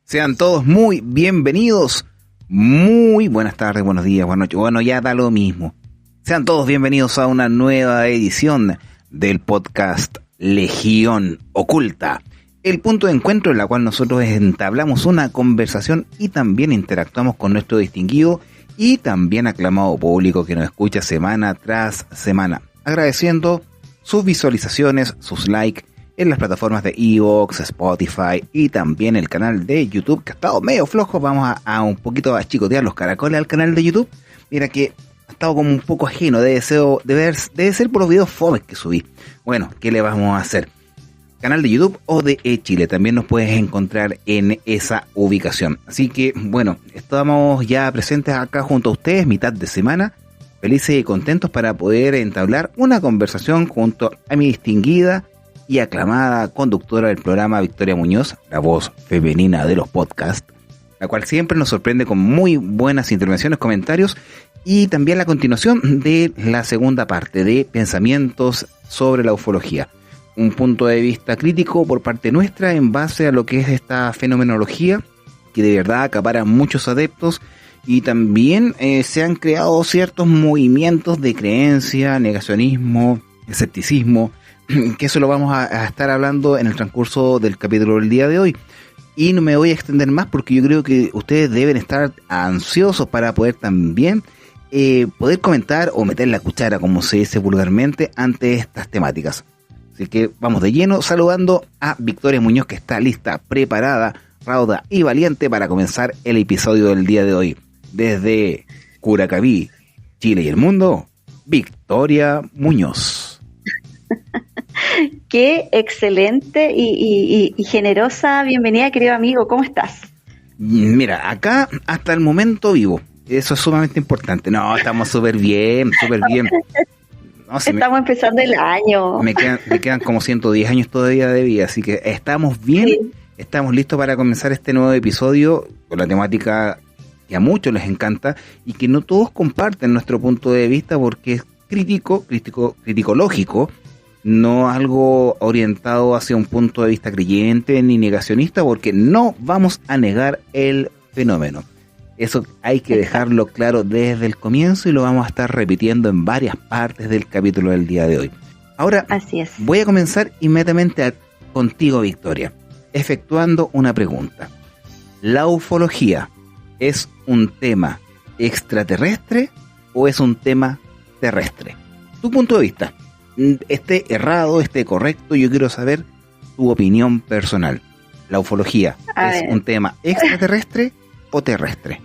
Sean todos muy bienvenidos. Muy buenas tardes, buenos días, buenas noches. Bueno, ya da lo mismo. Sean todos bienvenidos a una nueva edición del podcast Legión Oculta. El punto de encuentro en la cual nosotros entablamos una conversación y también interactuamos con nuestro distinguido y también aclamado público que nos escucha semana tras semana. Agradeciendo sus visualizaciones, sus likes en las plataformas de iVoox, Spotify y también el canal de YouTube, que ha estado medio flojo. Vamos a un poquito a chicotear los caracoles al canal de YouTube. Mira que ha estado como un poco ajeno, debe ser por los videos fomes que subí. Bueno, ¿qué le vamos a hacer? Canal de YouTube o de Chile, también nos puedes encontrar en esa ubicación. Así que, bueno, estamos ya presentes acá junto a ustedes, mitad de semana, felices y contentos para poder entablar una conversación junto a mi distinguida y aclamada conductora del programa, Victoria Muñoz, la voz femenina de los podcasts, la cual siempre nos sorprende con muy buenas intervenciones, comentarios y también la continuación de la segunda parte de Pensamientos sobre la Ufología. Un punto de vista crítico por parte nuestra en base a lo que es esta fenomenología que de verdad acapara muchos adeptos y también se han creado ciertos movimientos de creencia, negacionismo, escepticismo, que eso lo vamos a estar hablando en el transcurso del capítulo del día de hoy. Y no me voy a extender más porque yo creo que ustedes deben estar ansiosos para poder también poder comentar o meter la cuchara, como se dice vulgarmente, ante estas temáticas. Así que vamos de lleno saludando a Victoria Muñoz, que está lista, preparada, rauda y valiente para comenzar el episodio del día de hoy. Desde Curacaví, Chile y el mundo, Victoria Muñoz. Qué excelente y generosa bienvenida, querido amigo. ¿Cómo estás? Mira, acá hasta el momento vivo. Eso es sumamente importante. No, estamos súper bien, súper bien. No, estamos empezando el año. Me quedan como 110 años todavía de vida, así que estamos bien, sí. Estamos listos para comenzar este nuevo episodio con la temática que a muchos les encanta y que no todos comparten nuestro punto de vista porque es criticológico, no algo orientado hacia un punto de vista creyente ni negacionista, porque no vamos a negar el fenómeno. Eso hay que dejarlo claro desde el comienzo y lo vamos a estar repitiendo en varias partes del capítulo del día de hoy. Ahora, así es. Voy a comenzar inmediatamente contigo, Victoria, efectuando una pregunta. ¿La ufología es un tema extraterrestre o es un tema terrestre? Tu punto de vista. Esté errado, esté correcto, yo quiero saber tu opinión personal. ¿La ufología es un tema extraterrestre o terrestre?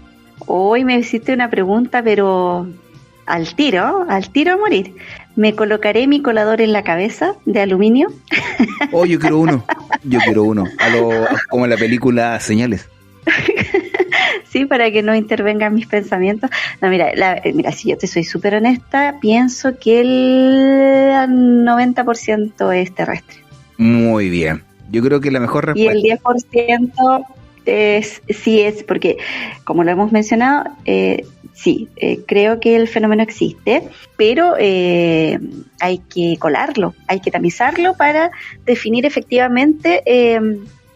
Hoy me hiciste una pregunta, pero al tiro a morir. ¿Me colocaré mi colador en la cabeza de aluminio? Oh, yo quiero uno, como en la película Señales. Sí, para que no intervengan mis pensamientos. No, mira, si yo te soy súper honesta, pienso que el 90% es terrestre. Muy bien. Yo creo que la mejor respuesta... Y el 10% sí es, porque como lo hemos mencionado, creo que el fenómeno existe, pero hay que colarlo, hay que tamizarlo para definir efectivamente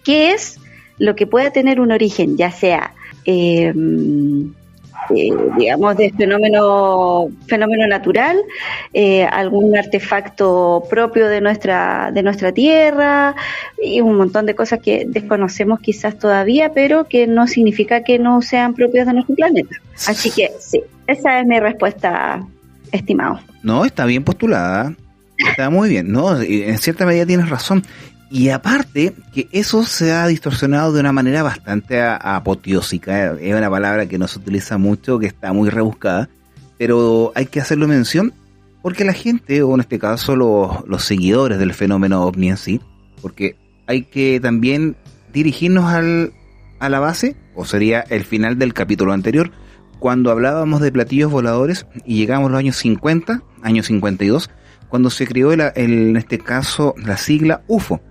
qué es lo que pueda tener un origen, ya sea digamos de fenómeno natural, algún artefacto propio de nuestra tierra y un montón de cosas que desconocemos quizás todavía, pero que no significa que no sean propios de nuestro planeta. Así que sí, esa es mi respuesta, estimado. No, está bien postulada, está muy bien, no, en cierta medida tienes razón. Y aparte, que eso se ha distorsionado de una manera bastante apoteósica. Es una palabra que no se utiliza mucho, que está muy rebuscada, pero hay que hacerlo mención porque la gente, o en este caso los seguidores del fenómeno ovni en sí, porque hay que también dirigirnos a la base, o sería el final del capítulo anterior, cuando hablábamos de platillos voladores y llegamos a los años 50, año 52, cuando se creó en este caso la sigla UFO,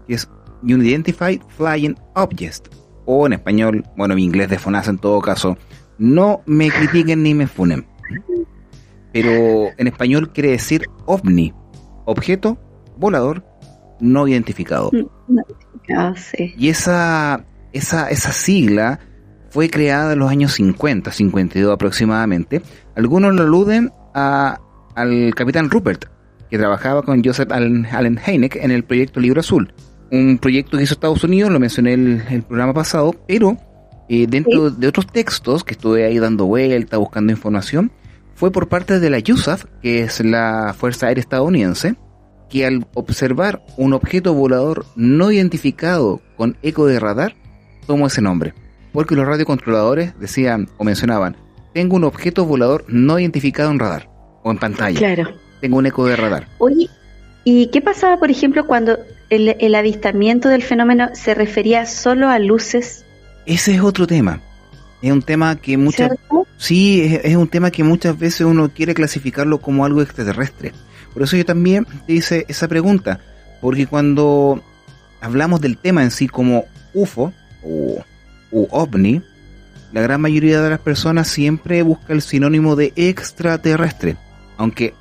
que es Unidentified Flying Object, o en español, bueno, mi inglés de FONASA en todo caso, no me critiquen ni me funen, pero en español quiere decir OVNI, objeto volador no identificado. Sí. Y esa esa sigla fue creada en los años 50, 52 aproximadamente. Algunos lo aluden al capitán Rupert, que trabajaba con Joseph Allen Hynek en el proyecto Libro Azul. Un proyecto que hizo Estados Unidos, lo mencioné en el programa pasado, pero dentro de otros textos que estuve ahí dando vuelta, buscando información, fue por parte de la USAF, que es la Fuerza Aérea Estadounidense, que al observar un objeto volador no identificado con eco de radar, tomó ese nombre. Porque los radiocontroladores decían o mencionaban, tengo un objeto volador no identificado en radar o en pantalla. Claro. Tengo un eco de radar. Oye, ¿y qué pasaba, por ejemplo, cuando el avistamiento del fenómeno se refería solo a luces? Ese es otro tema. Es un tema que es un tema que muchas veces uno quiere clasificarlo como algo extraterrestre. Por eso yo también te hice esa pregunta, porque cuando hablamos del tema en sí como UFO o OVNI, la gran mayoría de las personas siempre busca el sinónimo de extraterrestre, aunque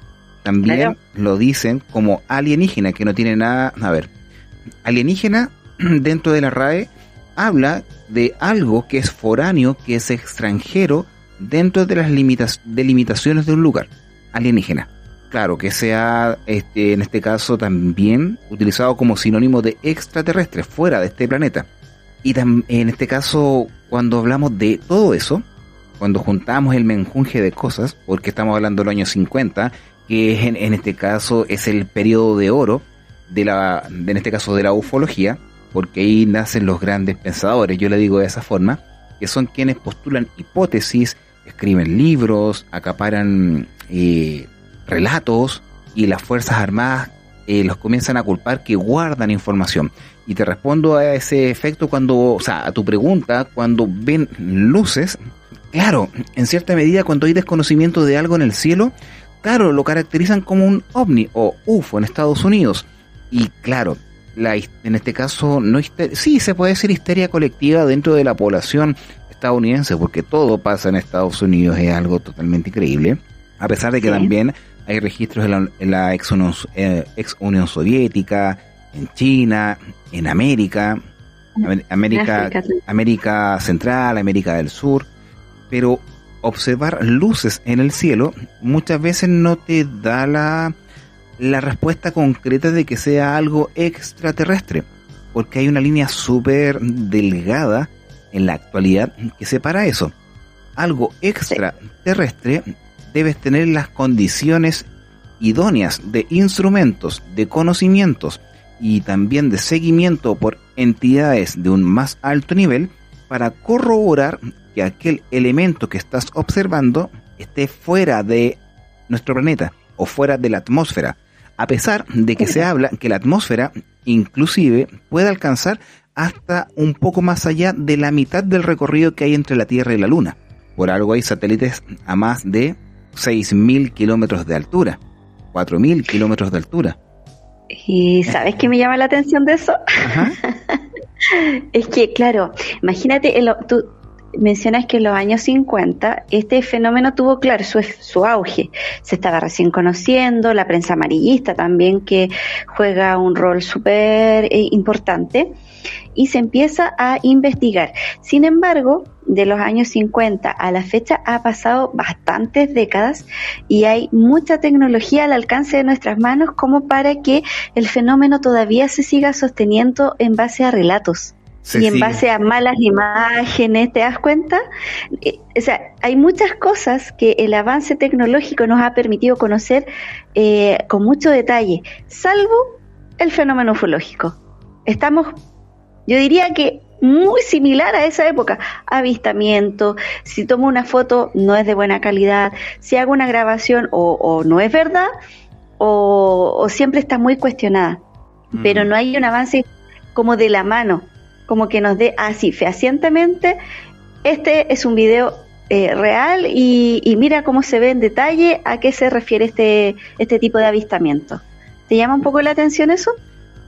también lo dicen como alienígena, que no tiene nada. A ver, alienígena dentro de la RAE habla de algo que es foráneo, que es extranjero dentro de las limitaciones de un lugar. Alienígena, claro, que sea en este caso también utilizado como sinónimo de extraterrestre, fuera de este planeta. Y en este caso, cuando hablamos de todo eso, cuando juntamos el menjunje de cosas, porque estamos hablando de los años 50, que es en este caso es el periodo de oro en este caso de la ufología, porque ahí nacen los grandes pensadores, yo le digo de esa forma, que son quienes postulan hipótesis, escriben libros, acaparan relatos, y las Fuerzas Armadas los comienzan a culpar que guardan información. Y te respondo a ese efecto a tu pregunta, cuando ven luces, claro, en cierta medida cuando hay desconocimiento de algo en el cielo, claro, lo caracterizan como un ovni o UFO en Estados Unidos. Y claro, en este caso, sí se puede decir histeria colectiva dentro de la población estadounidense, porque todo pasa en Estados Unidos, es algo totalmente increíble, a pesar de que también hay registros en la ex Unión Soviética, en China, en América Central, América del Sur, pero observar luces en el cielo muchas veces no te da la respuesta concreta de que sea algo extraterrestre, porque hay una línea súper delgada en la actualidad que separa eso. Algo extraterrestre debes tener las condiciones idóneas de instrumentos, de conocimientos y también de seguimiento por entidades de un más alto nivel para corroborar que aquel elemento que estás observando esté fuera de nuestro planeta o fuera de la atmósfera, a pesar de que se habla que la atmósfera inclusive puede alcanzar hasta un poco más allá de la mitad del recorrido que hay entre la Tierra y la Luna. Por algo hay satélites a más de 6.000 kilómetros de altura, 4.000 kilómetros de altura. ¿Y sabes qué me llama la atención de eso? Ajá. Es que, claro, imagínate, tú mencionas que en los años 50 este fenómeno tuvo, claro, su auge. Se estaba recién conociendo, la prensa amarillista también, que juega un rol súper importante, y se empieza a investigar. Sin embargo, de los años 50 a la fecha ha pasado bastantes décadas y hay mucha tecnología al alcance de nuestras manos como para que el fenómeno todavía se siga sosteniendo en base a relatos. En base a malas imágenes, ¿te das cuenta? O sea, hay muchas cosas que el avance tecnológico nos ha permitido conocer con mucho detalle, salvo el fenómeno ufológico. Estamos, yo diría que muy similar a esa época. Avistamiento, si tomo una foto no es de buena calidad, si hago una grabación o no es verdad o siempre está muy cuestionada. Pero no hay un avance como de la mano, como que nos dé así fehacientemente, este es un video real y mira cómo se ve en detalle a qué se refiere este tipo de avistamiento. ¿Te llama un poco la atención eso?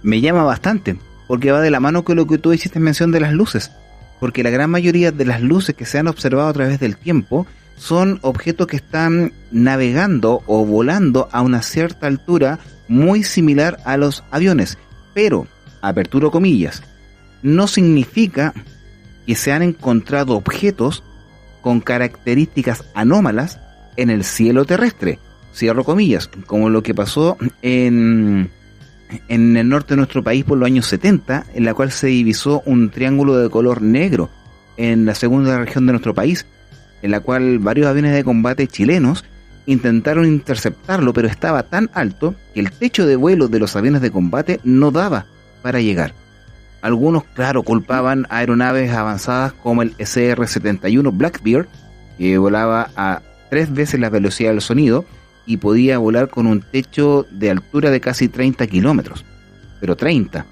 Me llama bastante, porque va de la mano con lo que tú hiciste mención de las luces, porque la gran mayoría de las luces que se han observado a través del tiempo son objetos que están navegando o volando a una cierta altura muy similar a los aviones, pero, aperturo comillas, no significa que se han encontrado objetos con características anómalas en el cielo terrestre, cierro comillas, como lo que pasó en el norte de nuestro país por los años 70, en la cual se divisó un triángulo de color negro en la segunda región de nuestro país, en la cual varios aviones de combate chilenos intentaron interceptarlo, pero estaba tan alto que el techo de vuelo de los aviones de combate no daba para llegar. Algunos, claro, culpaban a aeronaves avanzadas como el SR-71 Blackbeard, que volaba a 3 veces la velocidad del sonido y podía volar con un techo de altura de casi 30 kilómetros. Pero 30.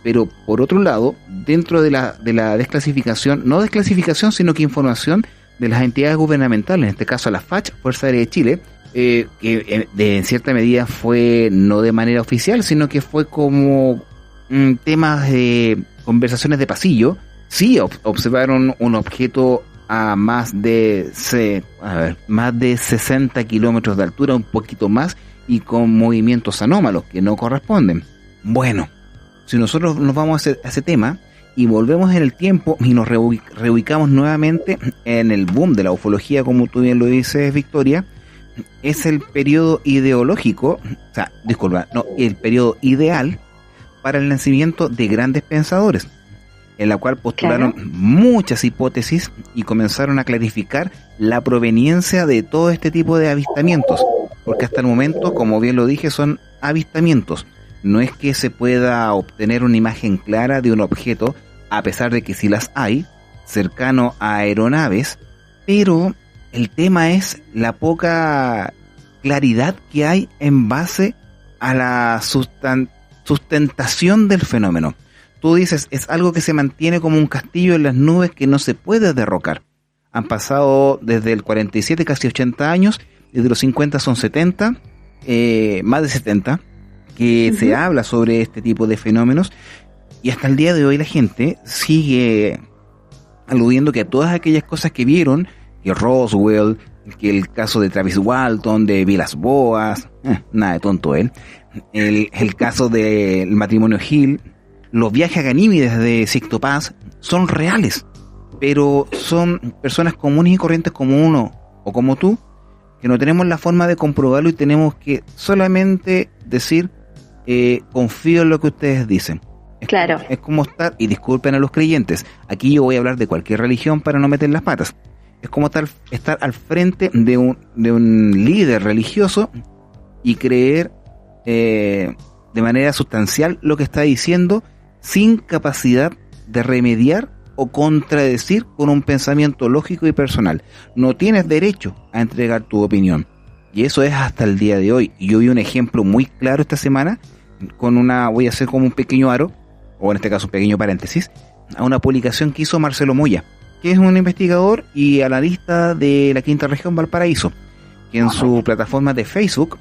Pero por otro lado, dentro de la desclasificación, no desclasificación, sino que información de las entidades gubernamentales, en este caso la FACH, Fuerza Aérea de Chile, que en cierta medida fue no de manera oficial, sino que fue como temas de conversaciones de pasillo. Sí observaron un objeto a más de 60 kilómetros de altura, un poquito más, y con movimientos anómalos que no corresponden. Bueno, si nosotros nos vamos a ese tema y volvemos en el tiempo y nos reubicamos nuevamente en el boom de la ufología, como tú bien lo dices, Victoria, es el periodo ideológico, el periodo ideal para el nacimiento de grandes pensadores, en la cual postularon muchas hipótesis y comenzaron a clarificar la proveniencia de todo este tipo de avistamientos, porque hasta el momento, como bien lo dije, son avistamientos. No es que se pueda obtener una imagen clara de un objeto, a pesar de que sí las hay, cercano a aeronaves, pero el tema es la poca claridad que hay en base a la sustentación del fenómeno. Tú dices, es algo que se mantiene como un castillo en las nubes que no se puede derrocar. Han pasado desde el 47 casi 80 años, desde los 50 son 70, más de 70, que se habla sobre este tipo de fenómenos, y hasta el día de hoy la gente sigue aludiendo que a todas aquellas cosas que vieron, que Roswell, que el caso de Travis Walton, de Vilas Boas, nada de tonto él, el caso del matrimonio Hill, los viajes a Ganímedes de Sixto Paz, son reales, pero son personas comunes y corrientes como uno o como tú, que no tenemos la forma de comprobarlo y tenemos que solamente decir, confío en lo que ustedes dicen. Claro. Es como estar, y disculpen a los creyentes, aquí yo voy a hablar de cualquier religión para no meter las patas, es como estar al frente de un líder religioso y creer de manera sustancial lo que está diciendo, sin capacidad de remediar o contradecir con un pensamiento lógico y personal. No tienes derecho a entregar tu opinión, y eso es hasta el día de hoy. Y yo vi un ejemplo muy claro esta semana con voy a hacer como un pequeño aro, o en este caso un pequeño paréntesis, a una publicación que hizo Marcelo Moya, que es un investigador y analista de la quinta región Valparaíso, que en su plataforma de Facebook,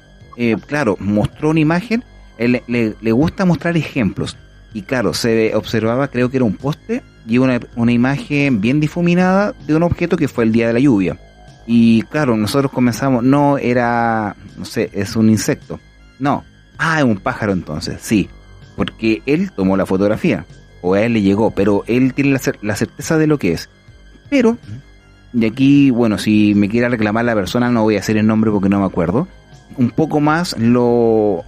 mostró una imagen. Él le gusta mostrar ejemplos, y claro, se observaba, creo que era un poste y una imagen bien difuminada de un objeto que fue el día de la lluvia. Y claro, nosotros comenzamos, es un insecto, no, es un pájaro entonces, sí, porque él tomó la fotografía, o a él le llegó, pero él tiene la certeza de lo que es. Pero, de aquí, bueno, si me quiere reclamar la persona, no voy a hacer el nombre porque no me acuerdo, un poco más ¿cómo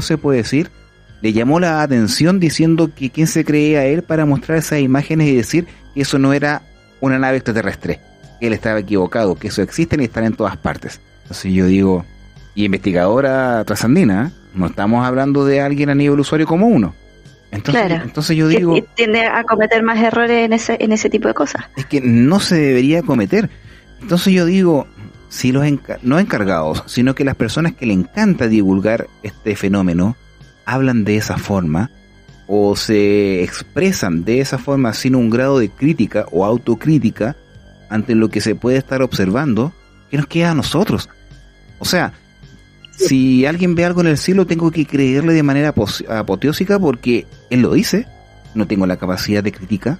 se puede decir? Le llamó la atención diciendo que quién se creía él para mostrar esas imágenes y decir que eso no era una nave extraterrestre, que él estaba equivocado, que eso existe y están en todas partes. Entonces yo digo, y investigadora trasandina, no estamos hablando de alguien a nivel usuario como uno. Entonces yo digo, tiende a cometer más errores en ese tipo de cosas. Es que no se debería cometer. Entonces yo digo, si los no encargados, sino que las personas que le encanta divulgar este fenómeno hablan de esa forma o se expresan de esa forma sin un grado de crítica o autocrítica ante lo que se puede estar observando, ¿qué nos queda a nosotros? O sea, si alguien ve algo en el cielo, tengo que creerle de manera apoteósica porque él lo dice. No tengo la capacidad de crítica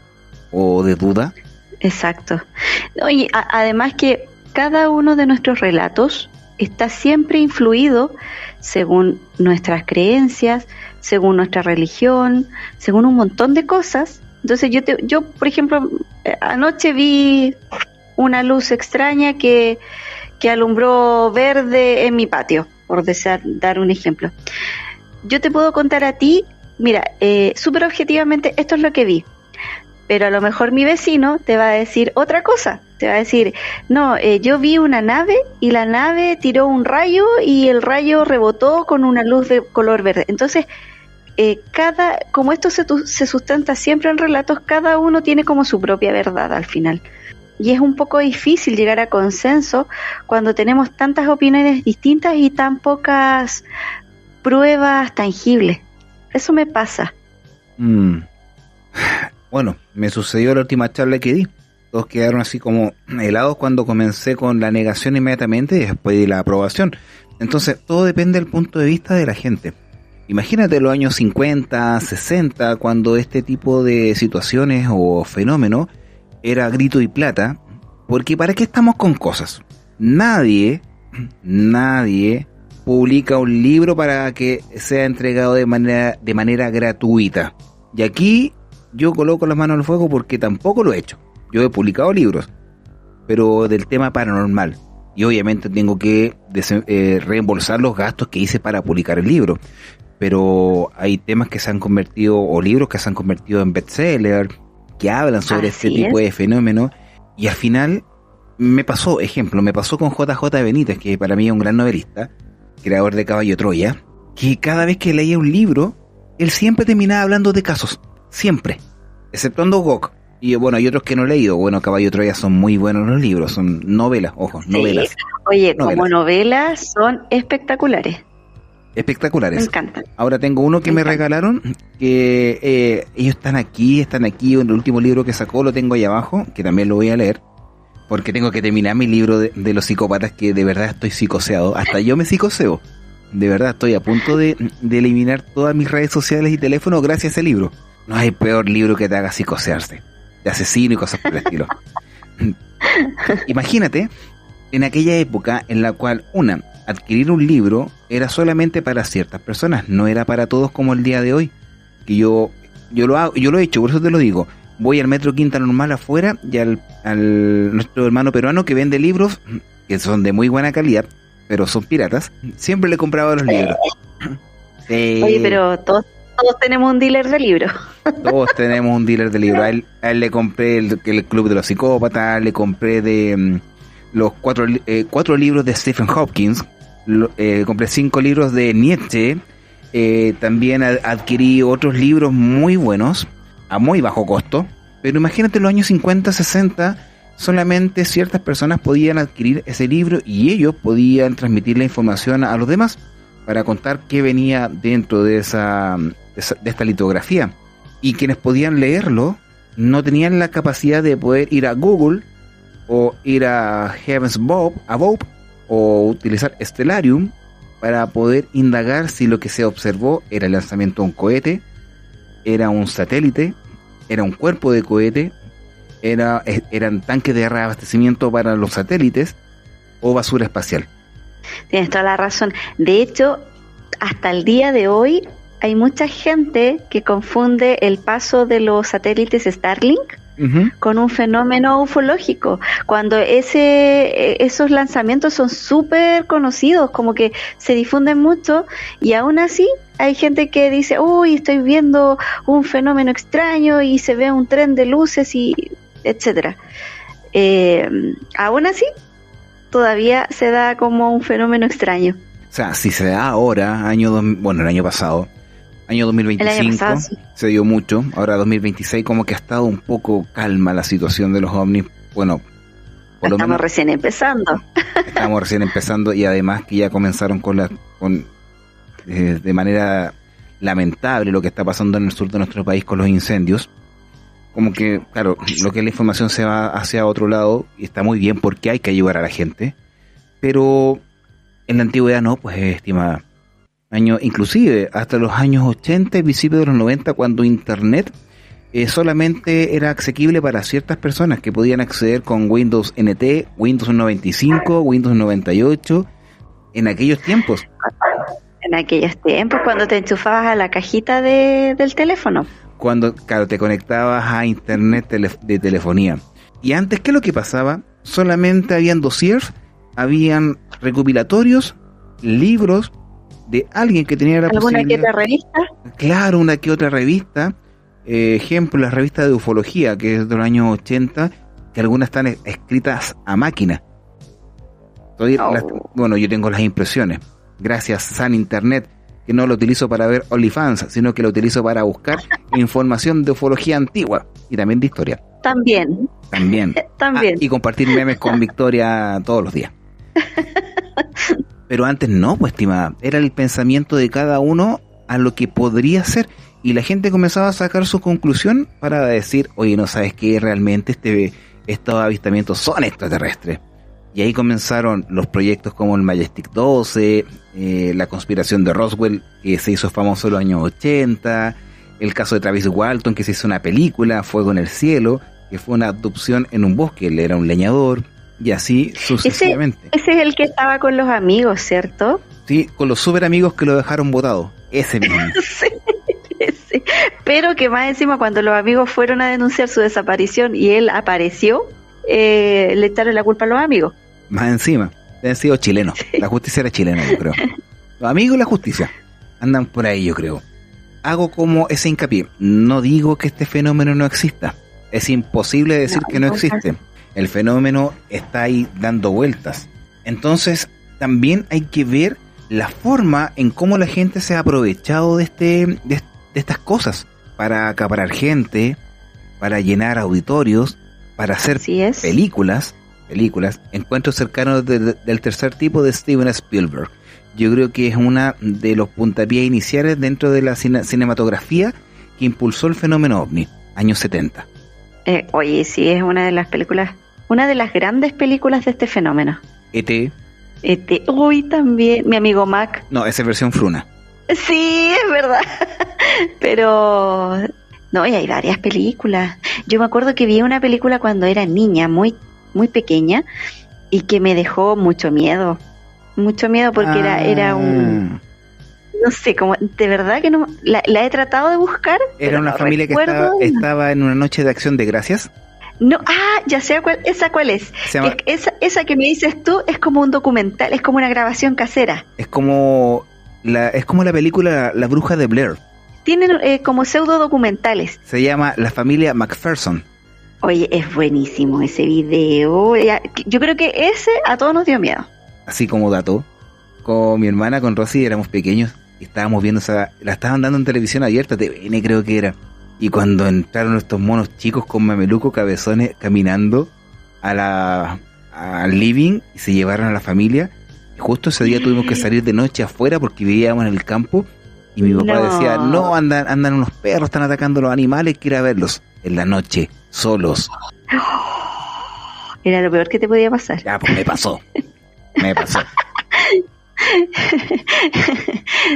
o de duda. Exacto. Oye, además que cada uno de nuestros relatos está siempre influido según nuestras creencias, según nuestra religión, según un montón de cosas, Entonces yo por ejemplo, anoche vi una luz extraña que alumbró verde en mi patio, por dar un ejemplo. Yo te puedo contar a ti, mira, súper objetivamente, esto es lo que vi. Pero a lo mejor mi vecino te va a decir otra cosa. Te va a decir, no, yo vi una nave y la nave tiró un rayo y el rayo rebotó con una luz de color verde. Entonces, como esto se sustenta siempre en relatos, cada uno tiene como su propia verdad al final. Y es un poco difícil llegar a consenso cuando tenemos tantas opiniones distintas y tan pocas pruebas tangibles. Eso me pasa. Bueno, me sucedió la última charla que di. Todos quedaron así como helados cuando comencé con la negación inmediatamente y después de la aprobación. Entonces, todo depende del punto de vista de la gente. Imagínate los años 50, 60, cuando este tipo de situaciones o fenómenos era grito y plata, porque ¿para qué estamos con cosas? Nadie publica un libro para que sea entregado de manera gratuita. Y aquí yo coloco las manos al fuego porque tampoco lo he hecho. Yo he publicado libros, pero del tema paranormal. Y obviamente tengo que reembolsar los gastos que hice para publicar el libro. Pero hay temas que se han convertido, o libros que se han convertido en bestseller, que hablan sobre este tipo de fenómenos. Y al final me pasó con JJ Benítez, que para mí es un gran novelista, creador de Caballo Troya, que cada vez que leía un libro, él siempre terminaba hablando de casos. Siempre, exceptuando GOC. Y bueno, hay otros que no he leído. Bueno, Caballo Troya son muy buenos los libros, son novelas, ojo, novelas. Oye, como novelas son espectaculares. Espectaculares. Me encantan. Ahora tengo uno que me regalaron, que ellos están aquí, en el último libro que sacó, lo tengo ahí abajo, que también lo voy a leer, porque tengo que terminar mi libro de los psicópatas, que de verdad estoy psicoseado. Hasta yo me psicoseo. De verdad, estoy a punto de eliminar todas mis redes sociales y teléfono gracias a ese libro. No hay peor libro que te haga psicosearse, de asesino y cosas por el estilo. Imagínate, en aquella época en la cual, adquirir un libro era solamente para ciertas personas, no era para todos como el día de hoy. Que yo lo he hecho, por eso te lo digo. Voy al Metro Quinta Normal afuera y al nuestro hermano peruano que vende libros que son de muy buena calidad, pero son piratas. Siempre le compraba los libros. Oye, pero todos tenemos un dealer de libros. Todos tenemos un dealer de libros. A él le compré el Club de los Psicópatas, le compré de los cuatro libros de Stephen Hopkins, compré 5 libros de Nietzsche, también adquirí otros libros muy buenos, a muy bajo costo, pero imagínate en los años 50, 60, solamente ciertas personas podían adquirir ese libro y ellos podían transmitir la información a los demás para contar qué venía dentro de esta litografía. Y quienes podían leerlo no tenían la capacidad de poder ir a Google o ir a Heaven's Above o utilizar Stellarium para poder indagar si lo que se observó era el lanzamiento de un cohete, era un satélite, era un cuerpo de cohete, eran tanques de reabastecimiento para los satélites o basura espacial. Tienes toda la razón. De hecho, hasta el día de hoy hay mucha gente que confunde el paso de los satélites Starlink con un fenómeno ufológico, cuando esos lanzamientos son súper conocidos, como que se difunden mucho, y aún así hay gente que dice, uy, estoy viendo un fenómeno extraño y se ve un tren de luces y etcétera. Aún así todavía se da como un fenómeno extraño. O sea, si se da ahora, el año pasado, año 2025, sí, se dio mucho. Ahora 2026 como que ha estado un poco calma la situación de los ovnis. Bueno, por lo menos recién empezando. Estamos recién empezando y además que ya comenzaron de manera lamentable lo que está pasando en el sur de nuestro país con los incendios. Como que, claro, lo que es la información se va hacia otro lado y está muy bien porque hay que ayudar a la gente. Pero en la antigüedad no, pues, estimada. Inclusive hasta los años 80 y principios de los 90, cuando Internet solamente era asequible para ciertas personas que podían acceder con Windows NT, Windows 95, Windows 98, en aquellos tiempos. En aquellos tiempos, cuando te enchufabas a la cajita del teléfono. cuando, claro, te conectabas a internet de telefonía. Y antes, ¿qué es lo que pasaba? Solamente habían dossiers, habían recopilatorios, libros de alguien que tenía la ¿Alguna posibilidad. que otra revista? Claro, una que otra revista. Ejemplo, la revista de ufología, que es de los años 80, que algunas están escritas a máquina. Bueno, yo tengo las impresiones. Gracias, San Internet, que no lo utilizo para ver OnlyFans, sino que lo utilizo para buscar información de ufología antigua y también de historia. También. También. Y compartir memes con Victoria todos los días. Pero antes no, pues, estimada. Era el pensamiento de cada uno a lo que podría ser. Y la gente comenzaba a sacar su conclusión para decir, oye, no sabes qué, realmente estos avistamientos son extraterrestres. Y ahí comenzaron los proyectos como el Majestic 12, la conspiración de Roswell, que se hizo famoso en los años 80, el caso de Travis Walton, que se hizo una película, Fuego en el Cielo, que fue una abducción en un bosque, él era un leñador, y así sucesivamente. Ese es el que estaba con los amigos, ¿cierto? Sí, con los super amigos que lo dejaron botado, ese mismo. Sí, ese. Pero que más encima cuando los amigos fueron a denunciar su desaparición y él apareció, le echaron la culpa a los amigos. Más encima, deben sido chilenos. Sí. La justicia era chilena, yo creo. Los amigos y la justicia andan por ahí, yo creo. Hago como ese hincapié. No digo que este fenómeno no exista. Es imposible decir que no existe. El fenómeno está ahí dando vueltas. Entonces, también hay que ver la forma en cómo la gente se ha aprovechado de estas cosas para acaparar gente, para llenar auditorios, para hacer películas, encuentros cercanos del tercer tipo de Steven Spielberg. Yo creo que es una de los puntapiés iniciales dentro de la cinematografía que impulsó el fenómeno OVNI, años 70. Oye, sí, es una de las películas, una de las grandes películas de este fenómeno. E.T. Uy, también, mi amigo Mac. No, esa es versión fruna. Sí, es verdad. Pero no, y hay varias películas. Yo me acuerdo que vi una película cuando era niña, muy pequeña, y que me dejó mucho miedo porque era un, no sé, como de verdad que no la he tratado de buscar. Era una familia que estaba en una noche de Acción de Gracias. No, ya sé cuál es. Esa que me dices tú es como un documental, es como una grabación casera. Es como la película La Bruja de Blair. Tienen como pseudo documentales. Se llama La Familia McPherson. Oye, es buenísimo ese video. Yo creo que ese a todos nos dio miedo. Así como dato, con mi hermana, con Rosy, éramos pequeños y estábamos viendo la estaban dando en televisión abierta, TVN creo que era. Y cuando entraron estos monos chicos con mamelucos cabezones caminando al living y se llevaron a la familia, y justo ese día tuvimos que salir de noche afuera porque vivíamos en el campo y mi papá decía, no, andan unos perros, están atacando a los animales, quiero verlos en la noche, solos. Era lo peor que te podía pasar. Ya, pues me pasó.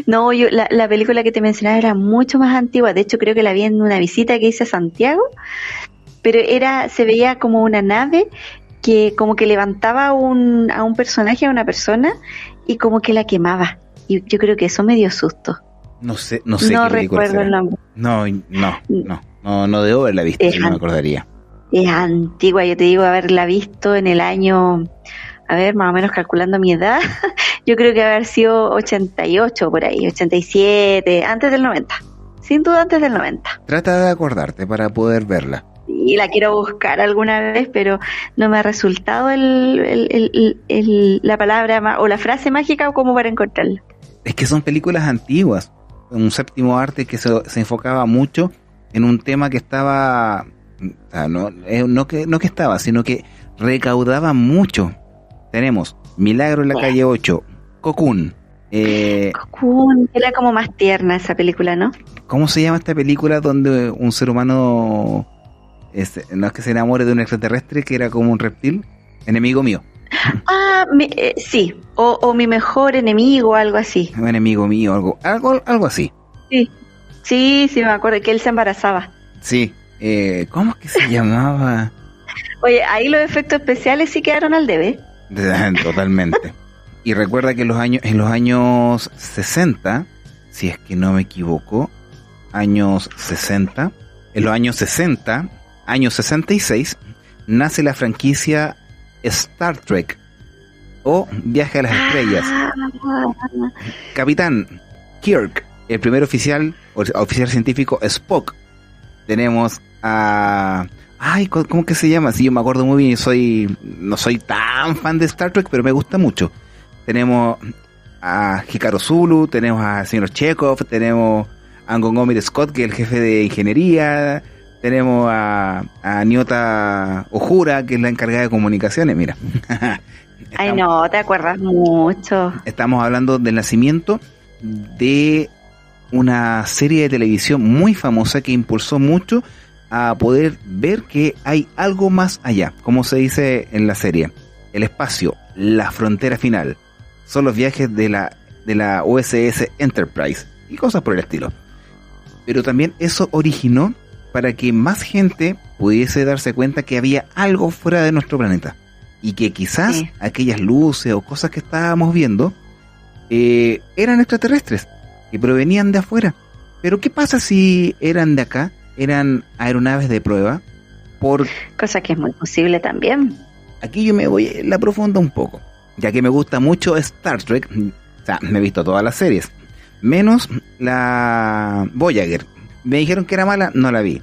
No, la película que te mencionaba era mucho más antigua. De hecho, creo que la vi en una visita que hice a Santiago. Pero se veía como una nave que como que levantaba a un personaje, a una persona, y como que la quemaba. Y yo creo que eso me dio susto. No sé. No recuerdo el nombre. No debo haberla visto, no me acordaría. Es antigua, yo te digo, haberla visto en el año, a ver, más o menos calculando mi edad, yo creo que haber sido 88 por ahí, 87, antes del 90. Sin duda antes del 90. Trata de acordarte para poder verla. Sí, la quiero buscar alguna vez, pero no me ha resultado la palabra o la frase mágica como para encontrarla. Es que son películas antiguas, un séptimo arte que se enfocaba mucho en un tema que estaba, no que estaba, sino que recaudaba mucho. Tenemos Milagro en la calle 8, Cocoon. Cocoon, era como más tierna esa película, ¿no? ¿Cómo se llama esta película donde un ser humano no es que se enamore de un extraterrestre que era como un reptil? Enemigo mío. Sí, o mi mejor enemigo, algo así. Un enemigo mío, algo así. Sí, me acuerdo que él se embarazaba. Sí, ¿cómo es que se llamaba? Oye, ahí los efectos especiales sí quedaron al debe. Totalmente. Y recuerda que en los años 60, si es que no me equivoco, años 60. En los años 60, año 66, nace la franquicia Star Trek o Viaje a las Estrellas. Capitán Kirk, el primer oficial científico Spock. Tenemos a... Ay, ¿cómo que se llama? Sí, yo me acuerdo muy bien, no soy tan fan de Star Trek, pero me gusta mucho. Tenemos a Hikaru Zulu, tenemos al señor Chekhov, tenemos a Montgomery Scott, que es el jefe de ingeniería, tenemos a Nyota Uhura, que es la encargada de comunicaciones, mira. Ay, no, te acuerdas mucho. Estamos hablando del nacimiento de una serie de televisión muy famosa que impulsó mucho a poder ver que hay algo más allá, como se dice en la serie. El espacio, la frontera final, son los viajes de la USS Enterprise y cosas por el estilo. Pero también eso originó para que más gente pudiese darse cuenta que había algo fuera de nuestro planeta y que quizás aquellas luces o cosas que estábamos viendo eran extraterrestres, que provenían de afuera. Pero ¿qué pasa si eran de acá? Eran aeronaves de prueba. Cosa que es muy posible también. Aquí yo me voy en la profunda un poco, ya que me gusta mucho Star Trek. O sea, me he visto todas las series, menos la Voyager. Me dijeron que era mala, no la vi.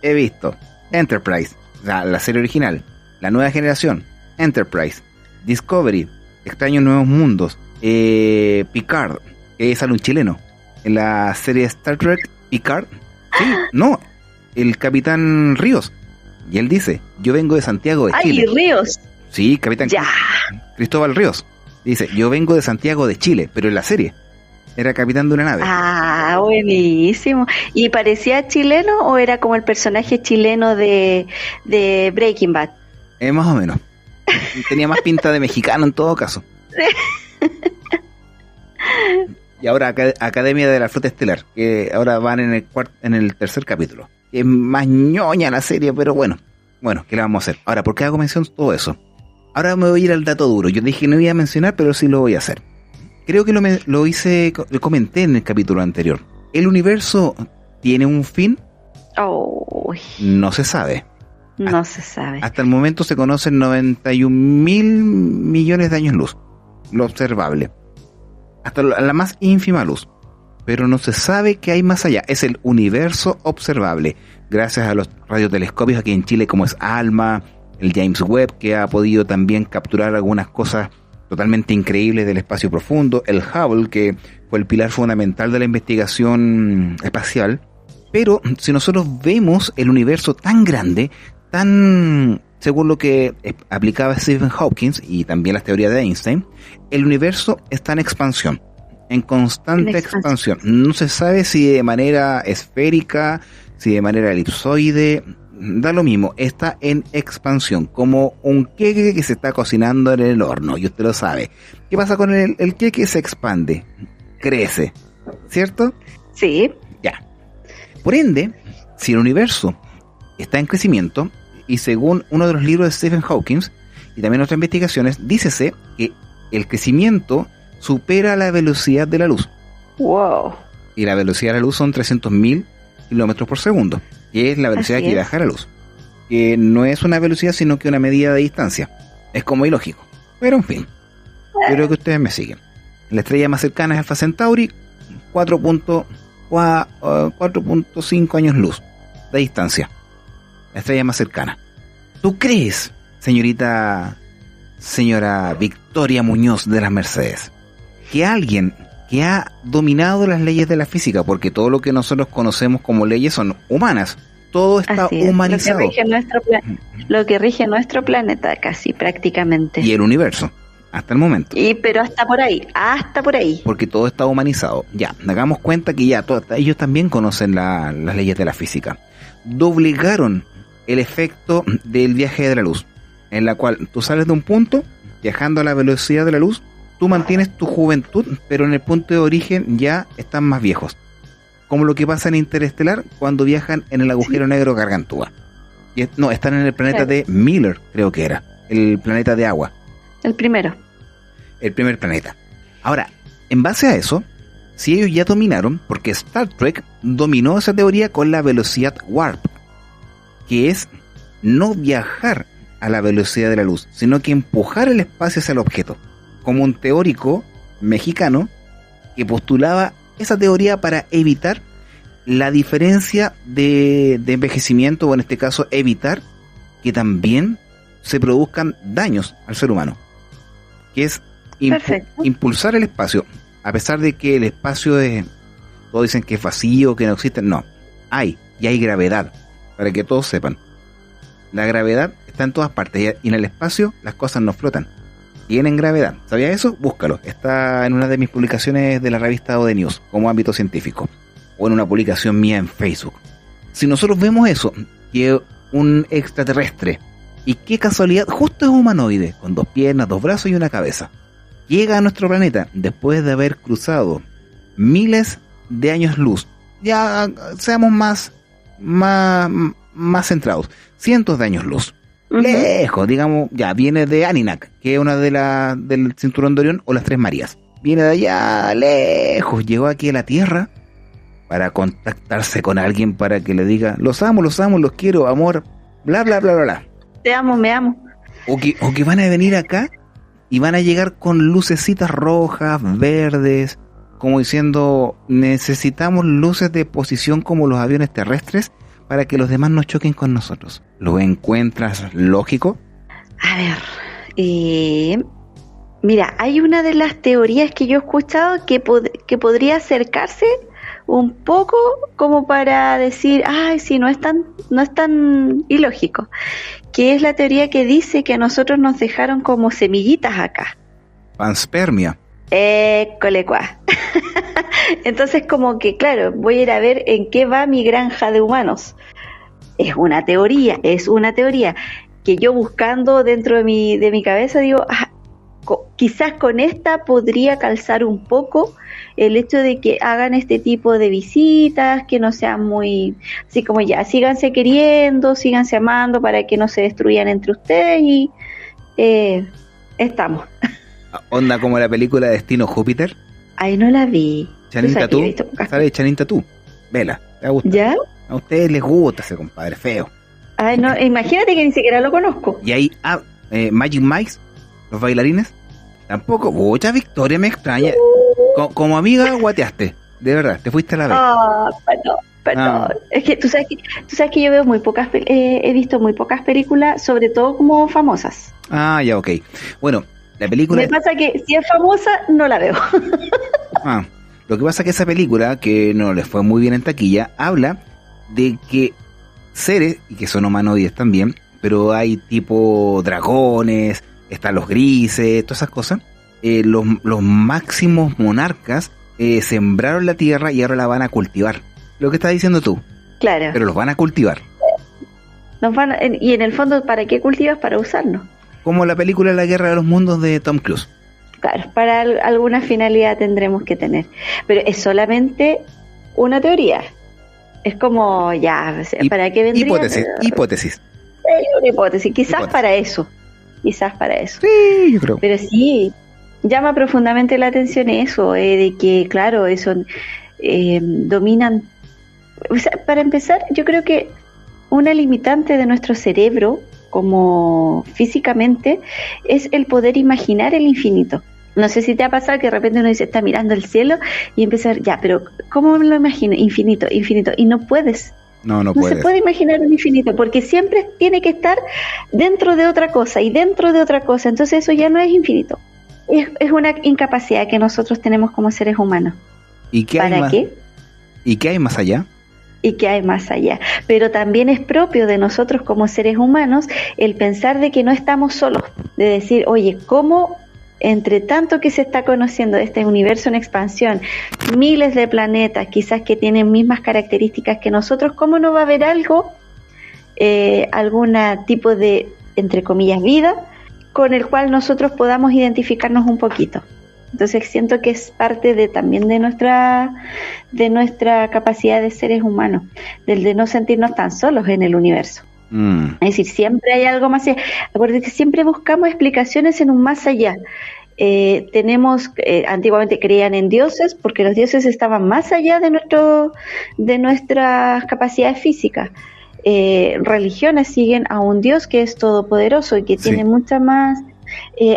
He visto Enterprise, o sea, la serie original, la nueva generación, Enterprise, Discovery, Extraños Nuevos Mundos, Picard, que sale un chileno en la serie Star Trek. Picard, sí, no, el Capitán Ríos. Y él dice, yo vengo de Santiago de Chile. ¡Ay, Ríos! Sí, Capitán Cristóbal Ríos. Dice, yo vengo de Santiago de Chile, pero en la serie era capitán de una nave. Ah, buenísimo. ¿Y parecía chileno o era como el personaje chileno de Breaking Bad? Más o menos. Tenía más pinta de mexicano en todo caso. Y ahora Academia de la Flota Estelar, que ahora van en el tercer capítulo. Es más ñoña la serie, pero bueno, ¿qué le vamos a hacer? Ahora, ¿por qué hago mención de todo eso? Ahora me voy a ir al dato duro. Yo dije que no iba a mencionar, pero sí lo voy a hacer. Creo que lo comenté en el capítulo anterior. ¿El universo tiene un fin? Oh. No se sabe. No se sabe. Hasta el momento se conocen 91.000 millones de años luz. Lo observable. Hasta la más ínfima luz. Pero no se sabe qué hay más allá. Es el universo observable. Gracias a los radiotelescopios aquí en Chile, como es ALMA, el James Webb, que ha podido también capturar algunas cosas totalmente increíbles del espacio profundo. El Hubble, que fue el pilar fundamental de la investigación espacial. Pero si nosotros vemos el universo tan grande, tan según lo que aplicaba Stephen Hawking y también las teorías de Einstein, el universo está en expansión, en constante expansión. No se sabe si de manera esférica, si de manera elipsoide, da lo mismo, está en expansión, como un queque que se está cocinando en el horno, y usted lo sabe. ¿Qué pasa con el queque? Se expande, crece, ¿cierto? Sí. Ya. Por ende, si el universo está en crecimiento, y según uno de los libros de Stephen Hawking, y también otras investigaciones, dícese que el crecimiento supera la velocidad de la luz. Wow. Y la velocidad de la luz son 300.000 kilómetros por segundo, que es la velocidad que viaja la luz. Que no es una velocidad, sino que una medida de distancia. Es como ilógico. Pero en fin, yo creo que ustedes me siguen. La estrella más cercana es Alpha Centauri, 4.5 años luz de distancia. La estrella más cercana. ¿Tú crees, señora Victoria Muñoz de las Mercedes, que alguien que ha dominado las leyes de la física, porque todo lo que nosotros conocemos como leyes son humanas, todo está humanizado, lo que rige nuestro planeta casi prácticamente, y el universo hasta el momento, pero hasta por ahí, porque todo está humanizado? Ya, hagamos cuenta que ya ellos también conocen las leyes de la física. Doblegaron el efecto del viaje de la luz, en la cual tú sales de un punto, viajando a la velocidad de la luz, tú mantienes tu juventud, pero en el punto de origen ya están más viejos. Como lo que pasa en Interestelar cuando viajan en el agujero negro Gargantúa. Están en el planeta de Miller, creo que era, el planeta de agua. El primer planeta. Ahora, en base a eso, si ellos ya dominaron, porque Star Trek dominó esa teoría con la velocidad warp, que es no viajar a la velocidad de la luz, sino que empujar el espacio hacia el objeto, como un teórico mexicano que postulaba esa teoría para evitar la diferencia de envejecimiento, o en este caso evitar que también se produzcan daños al ser humano, que es impulsar el espacio, a pesar de que el espacio es, todos dicen que es vacío, que no existe, no, hay gravedad, para que todos sepan. La gravedad está en todas partes, y en el espacio las cosas no flotan, tienen gravedad. ¿Sabía eso? Búscalo, está en una de mis publicaciones de la revista OD News, como ámbito científico, o en una publicación mía en Facebook. Si nosotros vemos eso, que un extraterrestre, y qué casualidad, justo es humanoide, con 2 piernas, 2 brazos y una cabeza, llega a nuestro planeta después de haber cruzado miles de años luz, ya seamos más centrados, cientos de años luz, lejos, digamos, ya viene de Aninak, que es una del cinturón de Orión, o las 3 Marías, viene de allá lejos, llegó aquí a la Tierra para contactarse con alguien para que le diga, los amo, los quiero, amor, bla bla bla bla bla. Te amo, me amo. O que van a venir acá y van a llegar con lucecitas rojas, verdes, como diciendo, necesitamos luces de posición como los aviones terrestres para que los demás no choquen con nosotros. ¿Lo encuentras lógico? A ver, mira, hay una de las teorías que yo he escuchado que podría acercarse un poco como para decir, ay, sí, no es tan ilógico, que es la teoría que dice que a nosotros nos dejaron como semillitas acá. Panspermia. Colecua. Entonces, como que, claro, voy a ir a ver en qué va mi granja de humanos. Es una teoría que yo buscando dentro de mi cabeza digo, quizás con esta podría calzar un poco el hecho de que hagan este tipo de visitas, que no sean muy, así como ya, síganse queriendo, síganse amando para que no se destruyan entre ustedes y estamos. Onda como la película Destino Júpiter. Ay, no la vi. Channing Tatum, ¿sabes? Channing Tatum, vela, ¿te gusta? ¿Ya? A ustedes les gusta ese compadre feo. Ay, no, imagínate que ni siquiera lo conozco. Y ahí, Magic Mike, los bailarines, tampoco. Mucha Victoria, me extraña. Como amiga, guateaste, de verdad, te fuiste a la vez. Perdón. Es que tú sabes que yo veo he visto muy pocas películas, sobre todo como famosas. Ah, ya, ok. Bueno, la película... Me pasa que si es famosa, no la veo. Lo que pasa es que esa película, que no les fue muy bien en taquilla, habla de que seres, y que son humanoides también, pero hay tipo dragones, están los grises, todas esas cosas, los máximos monarcas sembraron la tierra y ahora la van a cultivar. Lo que estás diciendo tú. Claro. Pero los van a cultivar. Y en el fondo, ¿para qué cultivas? Para usarnos. Como la película La Guerra de los Mundos de Tom Cruise. Claro, para alguna finalidad tendremos que tener. Pero es solamente una teoría. Es como, ya, ¿para qué vendría? Hipótesis. Una hipótesis, quizás para eso. Sí, yo creo. Pero sí, llama profundamente la atención eso, de que, claro, eso dominan. O sea, para empezar, yo creo que una limitante de nuestro cerebro, como físicamente, es el poder imaginar el infinito. No sé si te ha pasado que de repente uno dice, está mirando el cielo y empieza a ver, ya, pero ¿cómo me lo imagino? Infinito, y no puedes. No puedes. Se puede imaginar un infinito, porque siempre tiene que estar dentro de otra cosa y dentro de otra cosa, entonces eso ya no es infinito. Es una incapacidad que nosotros tenemos como seres humanos. ¿Y qué hay más? ¿Qué? ¿Y qué hay más allá? Y que hay más allá, pero también es propio de nosotros como seres humanos el pensar de que no estamos solos, de decir, oye, ¿cómo entre tanto que se está conociendo de este universo en expansión, miles de planetas quizás que tienen mismas características que nosotros, cómo no va a haber algo, algún tipo de, entre comillas, vida, con el cual nosotros podamos identificarnos un poquito? Entonces siento que es parte también de nuestra capacidad de seres humanos, del de no sentirnos tan solos en el universo. Es decir, siempre hay algo más allá. Acuérdate que siempre buscamos explicaciones en un más allá. tenemos, antiguamente creían en dioses, porque los dioses estaban más allá de nuestras capacidades físicas. Religiones siguen a un Dios que es todopoderoso y que tiene mucha más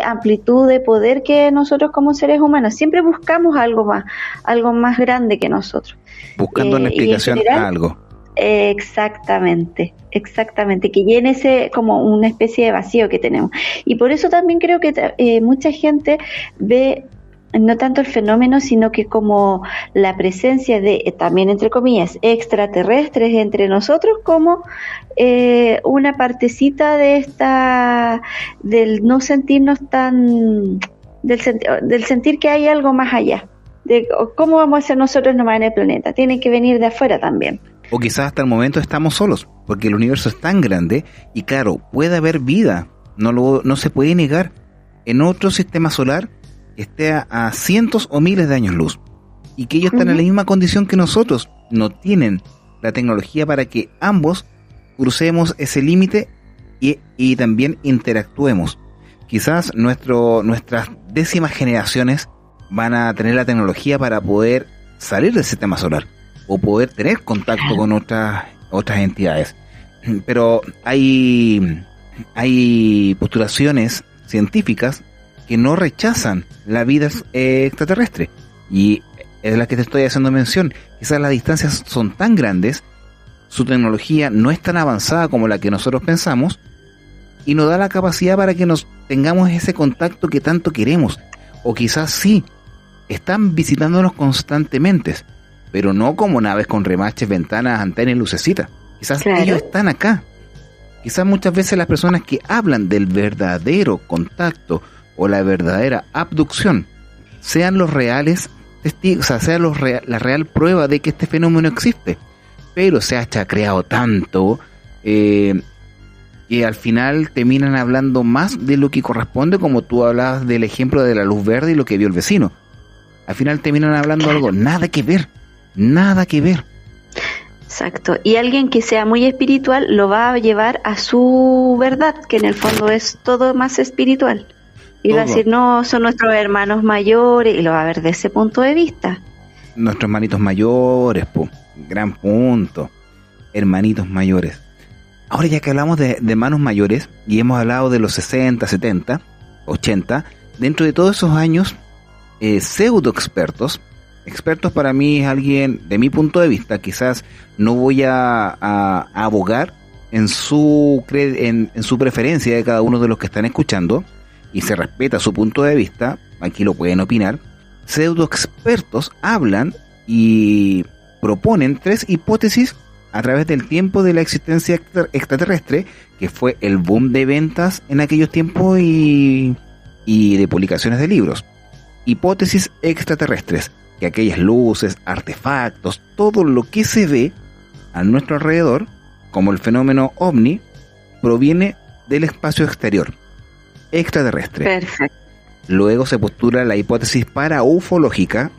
amplitud de poder que nosotros como seres humanos. Siempre buscamos algo más grande que nosotros. Buscando una explicación a algo. Exactamente, que llene ese como una especie de vacío que tenemos. Y por eso también creo que mucha gente ve no tanto el fenómeno, sino que como la presencia de, también entre comillas, extraterrestres entre nosotros, como una partecita de del no sentirnos del sentir que hay algo más allá, de cómo vamos a ser nosotros nomás en el planeta, tienen que venir de afuera también. O quizás hasta el momento estamos solos, porque el universo es tan grande, y claro, puede haber vida, no se puede negar, en otro sistema solar que esté a cientos o miles de años luz, y que ellos están en la misma condición que nosotros, no tienen la tecnología para que ambos crucemos ese límite y también interactuemos. Quizás nuestras décimas generaciones van a tener la tecnología para poder salir del sistema solar, o poder tener contacto con otras entidades. Pero hay postulaciones científicas que no rechazan la vida extraterrestre, y es de la que te estoy haciendo mención. Quizás las distancias son tan grandes, su tecnología no es tan avanzada como la que nosotros pensamos, y nos da la capacidad para que nos tengamos ese contacto que tanto queremos. O quizás sí, están visitándonos constantemente, pero no como naves con remaches, ventanas, antenas y lucecitas. Quizás ellos están acá. Quizás muchas veces las personas que hablan del verdadero contacto o la verdadera abducción sean los reales testigos, o sea, sean la real prueba de que este fenómeno existe, pero se ha chacreado tanto que al final terminan hablando más de lo que corresponde, como tú hablabas del ejemplo de la luz verde y lo que vio el vecino. Al final terminan hablando algo nada que ver. Exacto, y alguien que sea muy espiritual lo va a llevar a su verdad, que en el fondo es todo más espiritual. Y va a decir, no, son nuestros hermanos mayores, y lo va a ver desde ese punto de vista. Nuestros hermanitos mayores, gran punto. Hermanitos mayores. Ahora, ya que hablamos de hermanos mayores, y hemos hablado de los 60, 70, 80, dentro de todos esos años, pseudo expertos para mí es alguien, de mi punto de vista, quizás no voy a abogar en su preferencia de cada uno de los que están escuchando, y se respeta su punto de vista, aquí lo pueden opinar. Pseudo expertos hablan y proponen 3 hipótesis a través del tiempo de la existencia extraterrestre, que fue el boom de ventas en aquellos tiempos y de publicaciones de libros. Hipótesis extraterrestres: que aquellas luces, artefactos, todo lo que se ve a nuestro alrededor, como el fenómeno ovni, proviene del espacio exterior, extraterrestre. Perfecto. Luego se postula la hipótesis paraufológica,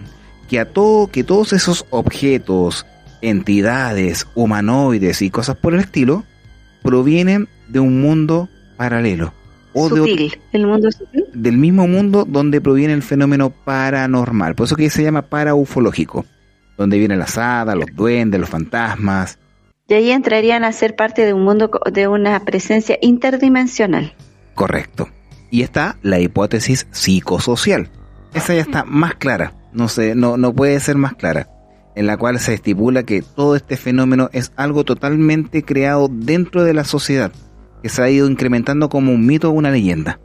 que todos esos objetos, entidades, humanoides y cosas por el estilo, provienen de un mundo paralelo. O sutil, el mundo sutil. Del mismo mundo donde proviene el fenómeno paranormal. Por eso que se llama paraufológico, donde vienen las hadas, los duendes, los fantasmas. Y ahí entrarían a ser parte de un mundo, de una presencia interdimensional. Correcto. Y está la hipótesis psicosocial. Esa ya está más clara. No puede ser más clara. En la cual se estipula que todo este fenómeno es algo totalmente creado dentro de la sociedad, que se ha ido incrementando como un mito o una leyenda.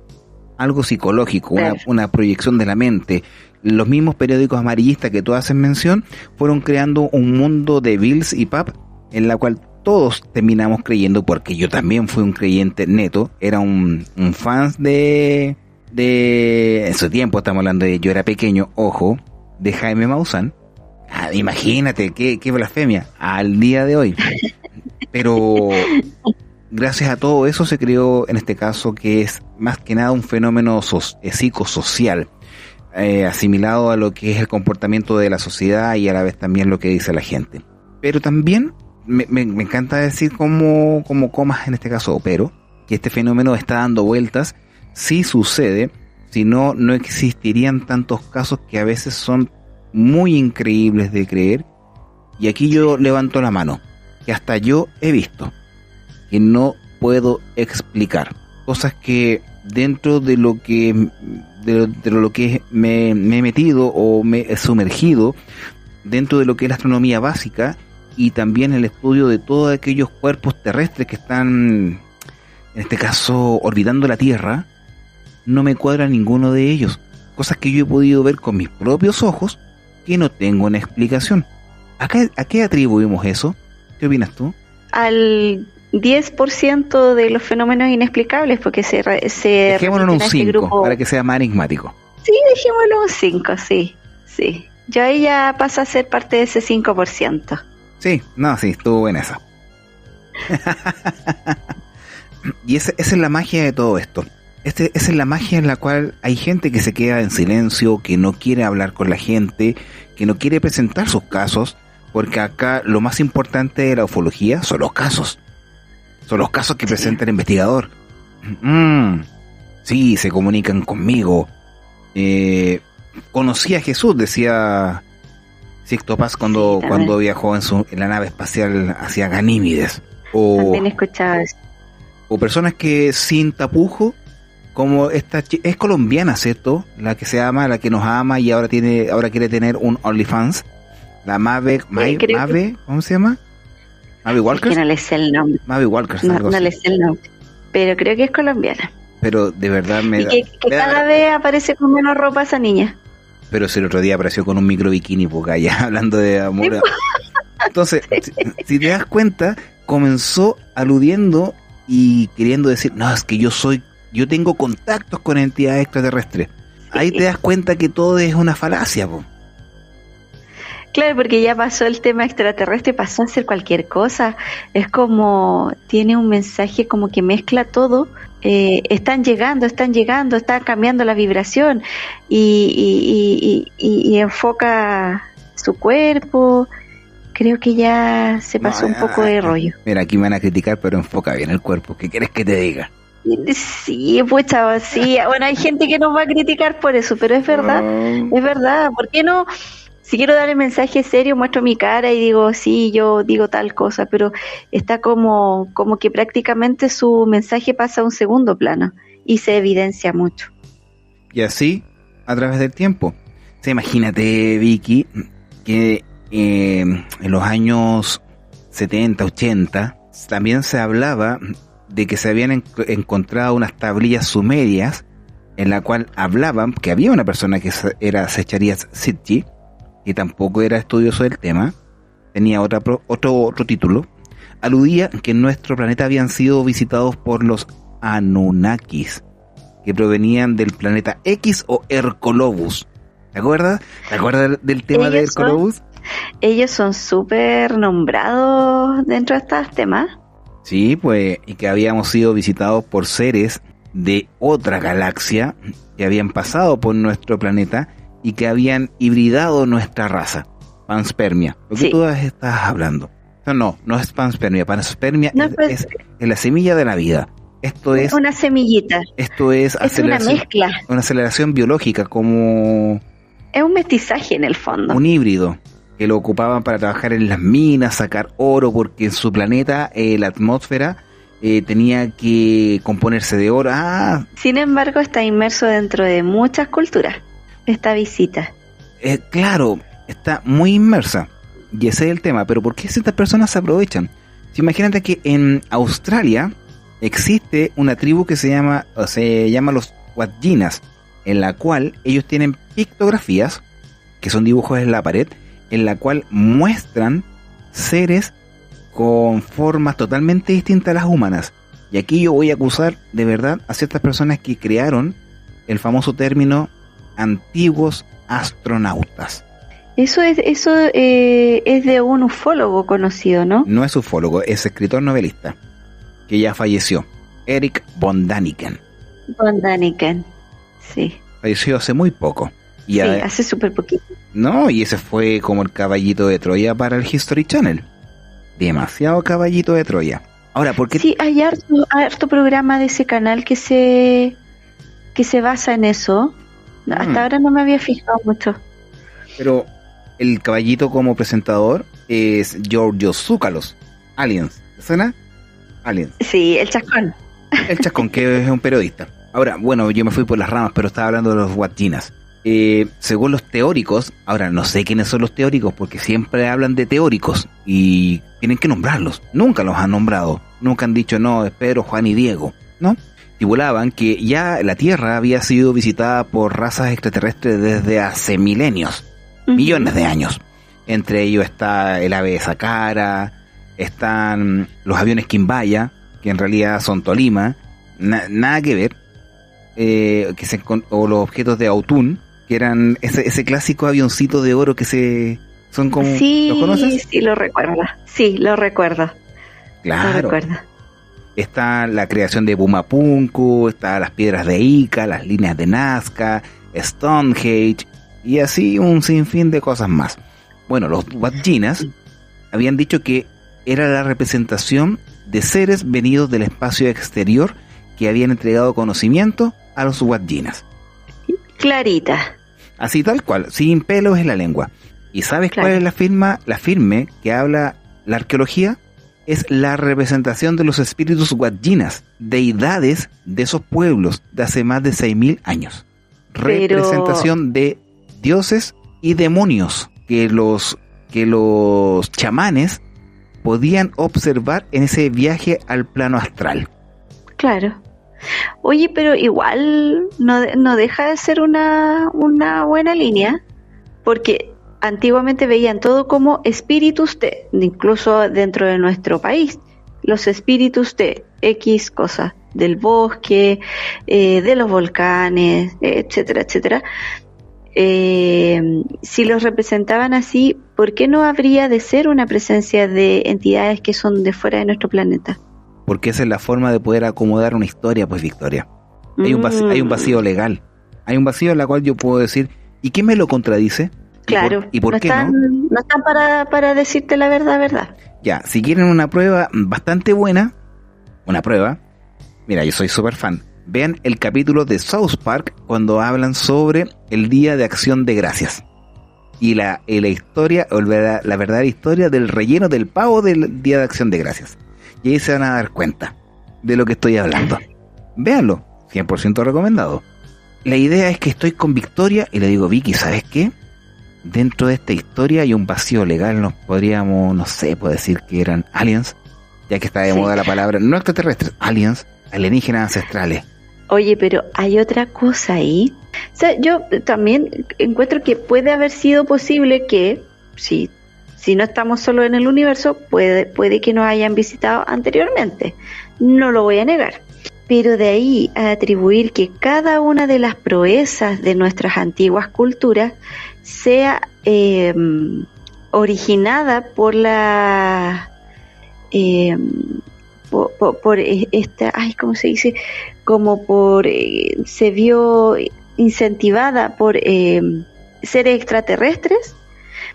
Algo psicológico, una proyección de la mente. Los mismos periódicos amarillistas que tú haces mención fueron creando un mundo de Bills y Pap, en la cual todos terminamos creyendo, porque yo también fui un creyente neto, era un fan de en su tiempo, estamos hablando de yo era pequeño, ojo, de Jaime Maussan. Imagínate, qué blasfemia, al día de hoy. Pero gracias a todo eso se creó, en este caso, que es más que nada un fenómeno psicosocial, asimilado a lo que es el comportamiento de la sociedad y a la vez también lo que dice la gente. Pero también me encanta decir como comas en este caso, pero que este fenómeno está dando vueltas, sí sucede, Si no, no existirían tantos casos que a veces son muy increíbles de creer. Y aquí yo levanto la mano, que hasta yo he visto, que no puedo explicar. Cosas que dentro de lo que de lo que me he metido o me he sumergido dentro de lo que es la astronomía básica y también el estudio de todos aquellos cuerpos terrestres que están, en este caso, orbitando la Tierra, no me cuadra ninguno de ellos. Cosas que yo he podido ver con mis propios ojos que no tengo una explicación. ¿A qué atribuimos eso? ¿Qué opinas tú? Al 10% de los fenómenos inexplicables, porque dejémoslo en un 5 para que sea más enigmático. Sí, dejémoslo un 5, sí. Yo ahí ya paso a ser parte de ese 5%. Sí, estuvo buena esa. Y esa es la magia de todo esto. Esa es la magia en la cual hay gente que se queda en silencio, que no quiere hablar con la gente, que no quiere presentar sus casos, porque acá lo más importante de la ufología son los casos. Son los casos que presenta el investigador. Sí, se comunican conmigo. Conocí a Jesús, decía Sixto Paz cuando viajó en la nave espacial hacia Ganímedes. También escuchaba eso. O personas que sin tapujo, como esta es colombiana, ¿cierto? La que nos ama y ahora quiere tener un OnlyFans. La Mave, ¿cómo se llama? Mavi Walker. Es que no le sé el nombre. Mavi Walker. No le sé el nombre. Pero creo que es colombiana. Pero de verdad que cada vez aparece con menos ropa esa niña. Pero si el otro día apareció con un micro bikini, porque ya hablando de amor. Sí. Entonces, si te das cuenta, comenzó aludiendo y queriendo decir, no, es que yo tengo contactos con entidades extraterrestres. Ahí te das cuenta que todo es una falacia, po. Claro, porque ya pasó el tema extraterrestre, pasó a ser cualquier cosa. Es como, tiene un mensaje como que mezcla todo. Están llegando, está cambiando la vibración y enfoca su cuerpo. Creo que ya se pasó un poco de rollo. Mira, aquí me van a criticar, pero enfoca bien el cuerpo. ¿Qué quieres que te diga? Sí, pucha, sí. Bueno, hay gente que nos va a criticar por eso, pero es verdad, es verdad. ¿Por qué no? Si quiero dar el mensaje serio, muestro mi cara y digo, sí, yo digo tal cosa, pero está como que prácticamente su mensaje pasa a un segundo plano y se evidencia mucho. Y así, a través del tiempo. O sea, imagínate, Vicky, que en los años 70, 80, también se hablaba de que se habían encontrado unas tablillas sumerias en la cual hablaban que había una persona que era Secharias Sitji, que tampoco era estudioso del tema, tenía otro título, aludía que en nuestro planeta habían sido visitados por los Anunnakis, que provenían del planeta X o Hercolobus. ¿Te acuerdas? ¿Te acuerdas del tema de Hercolobus? Ellos son súper nombrados dentro de estos temas. Sí, pues, y que habíamos sido visitados por seres de otra galaxia que habían pasado por nuestro planeta y que habían hibridado nuestra raza, panspermia. Lo que tú estás hablando. No es panspermia. Panspermia es la semilla de la vida. Esto es una semillita. Esto es una mezcla. Una aceleración biológica, como es un mestizaje en el fondo. Un híbrido que lo ocupaban para trabajar en las minas, sacar oro, porque en su planeta la atmósfera tenía que componerse de oro. Sin embargo, está inmerso dentro de muchas culturas. Esta visita. Claro, está muy inmersa. Y ese es el tema. Pero ¿por qué estas personas se aprovechan? Imagínate que en Australia existe una tribu que se llama los Wajjinas, en la cual ellos tienen pictografías, que son dibujos en la pared, en la cual muestran seres con formas totalmente distintas a las humanas. Y aquí yo voy a acusar de verdad a ciertas personas que crearon el famoso término antiguos astronautas. Eso es de un ufólogo conocido, ¿no? No es ufólogo, es escritor novelista, que ya falleció, Eric von Däniken. Von Däniken, sí. Falleció hace muy poco. Sí, hace súper poquito. No, y ese fue como el caballito de Troya para el History Channel. Demasiado caballito de Troya. Ahora, ¿por qué? Sí, hay harto programa de ese canal que se que se basa en eso. Hasta ahora no me había fijado mucho. Pero el caballito como presentador es Giorgio Tsoukalos, Aliens. ¿Te suena? Aliens. Sí, el chascón. El chascón, que es un periodista. Ahora, bueno, yo me fui por las ramas, pero estaba hablando de los Watjinas. Según los teóricos, ahora no sé quiénes son los teóricos, porque siempre hablan de teóricos y tienen que nombrarlos. Nunca los han nombrado. Nunca han dicho, no, es Pedro, Juan y Diego, ¿no? Estipulaban que ya la Tierra había sido visitada por razas extraterrestres desde hace milenios, millones de años. Entre ellos está el ave de Saqqara, están los aviones Quimbaya, que en realidad son Tolima, nada que ver, o los objetos de Autun, que eran ese clásico avioncito de oro que son como... Sí, ¿los conoces? Sí, lo recuerdo. Claro. Lo recuerdo. Está la creación de Pumapunku, está las piedras de Ica, las líneas de Nazca, Stonehenge, y así un sinfín de cosas más. Bueno, los Watjinas habían dicho que era la representación de seres venidos del espacio exterior que habían entregado conocimiento a los Watjinas. Clarita. Así tal cual, sin pelos en la lengua. ¿Y sabes cuál es la firme que habla la arqueología? Es la representación de los espíritus Watjinas, deidades de esos pueblos de hace más de 6.000 años. Representación de dioses y demonios que los chamanes podían observar en ese viaje al plano astral. Claro. Oye, pero igual no deja de ser una buena línea, porque antiguamente veían todo como espíritus de, incluso dentro de nuestro país, los espíritus de X cosas, del bosque, de los volcanes, etcétera, etcétera. Si los representaban así, ¿por qué no habría de ser una presencia de entidades que son de fuera de nuestro planeta? Porque esa es la forma de poder acomodar una historia, pues, Victoria. Hay un vacío legal. Hay un vacío en la cual yo puedo decir, ¿y qué me lo contradice? Claro. ¿Y por qué no? No están para decirte la verdad. Ya, si quieren una prueba bastante buena, mira, yo soy súper fan. Vean el capítulo de South Park cuando hablan sobre el Día de Acción de Gracias. Y la historia, o la verdadera historia del relleno del pavo del Día de Acción de Gracias. Y ahí se van a dar cuenta de lo que estoy hablando. Véanlo, 100% recomendado. La idea es que estoy con Victoria y le digo, Vicky, ¿sabes qué? Dentro de esta historia hay un vacío legal, nos podríamos, no sé, puedo decir que eran aliens, ya que está de moda la palabra, no extraterrestres, aliens, alienígenas ancestrales. Oye, pero hay otra cosa ahí. O sea, yo también encuentro que puede haber sido posible que, si no estamos solo en el universo, puede que nos hayan visitado anteriormente. No lo voy a negar. Pero de ahí a atribuir que cada una de las proezas de nuestras antiguas culturas sea originada por la... por esta, ¿cómo se dice? Como se vio incentivada por seres extraterrestres,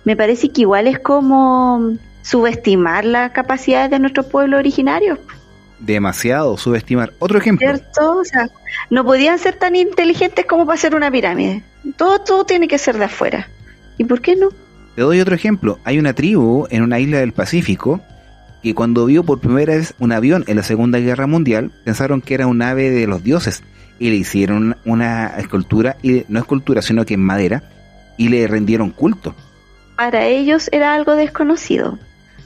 me parece que igual es como subestimar las capacidades de nuestros pueblos originarios. Demasiado subestimar. Otro ejemplo. ¿Cierto? O sea, no podían ser tan inteligentes como para hacer una pirámide. Todo tiene que ser de afuera. ¿Y por qué no? Te doy otro ejemplo. Hay una tribu en una isla del Pacífico que cuando vio por primera vez un avión en la Segunda Guerra Mundial, pensaron que era un ave de los dioses y le hicieron una escultura, y no escultura, sino que en madera, y le rendieron culto. Para ellos era algo desconocido.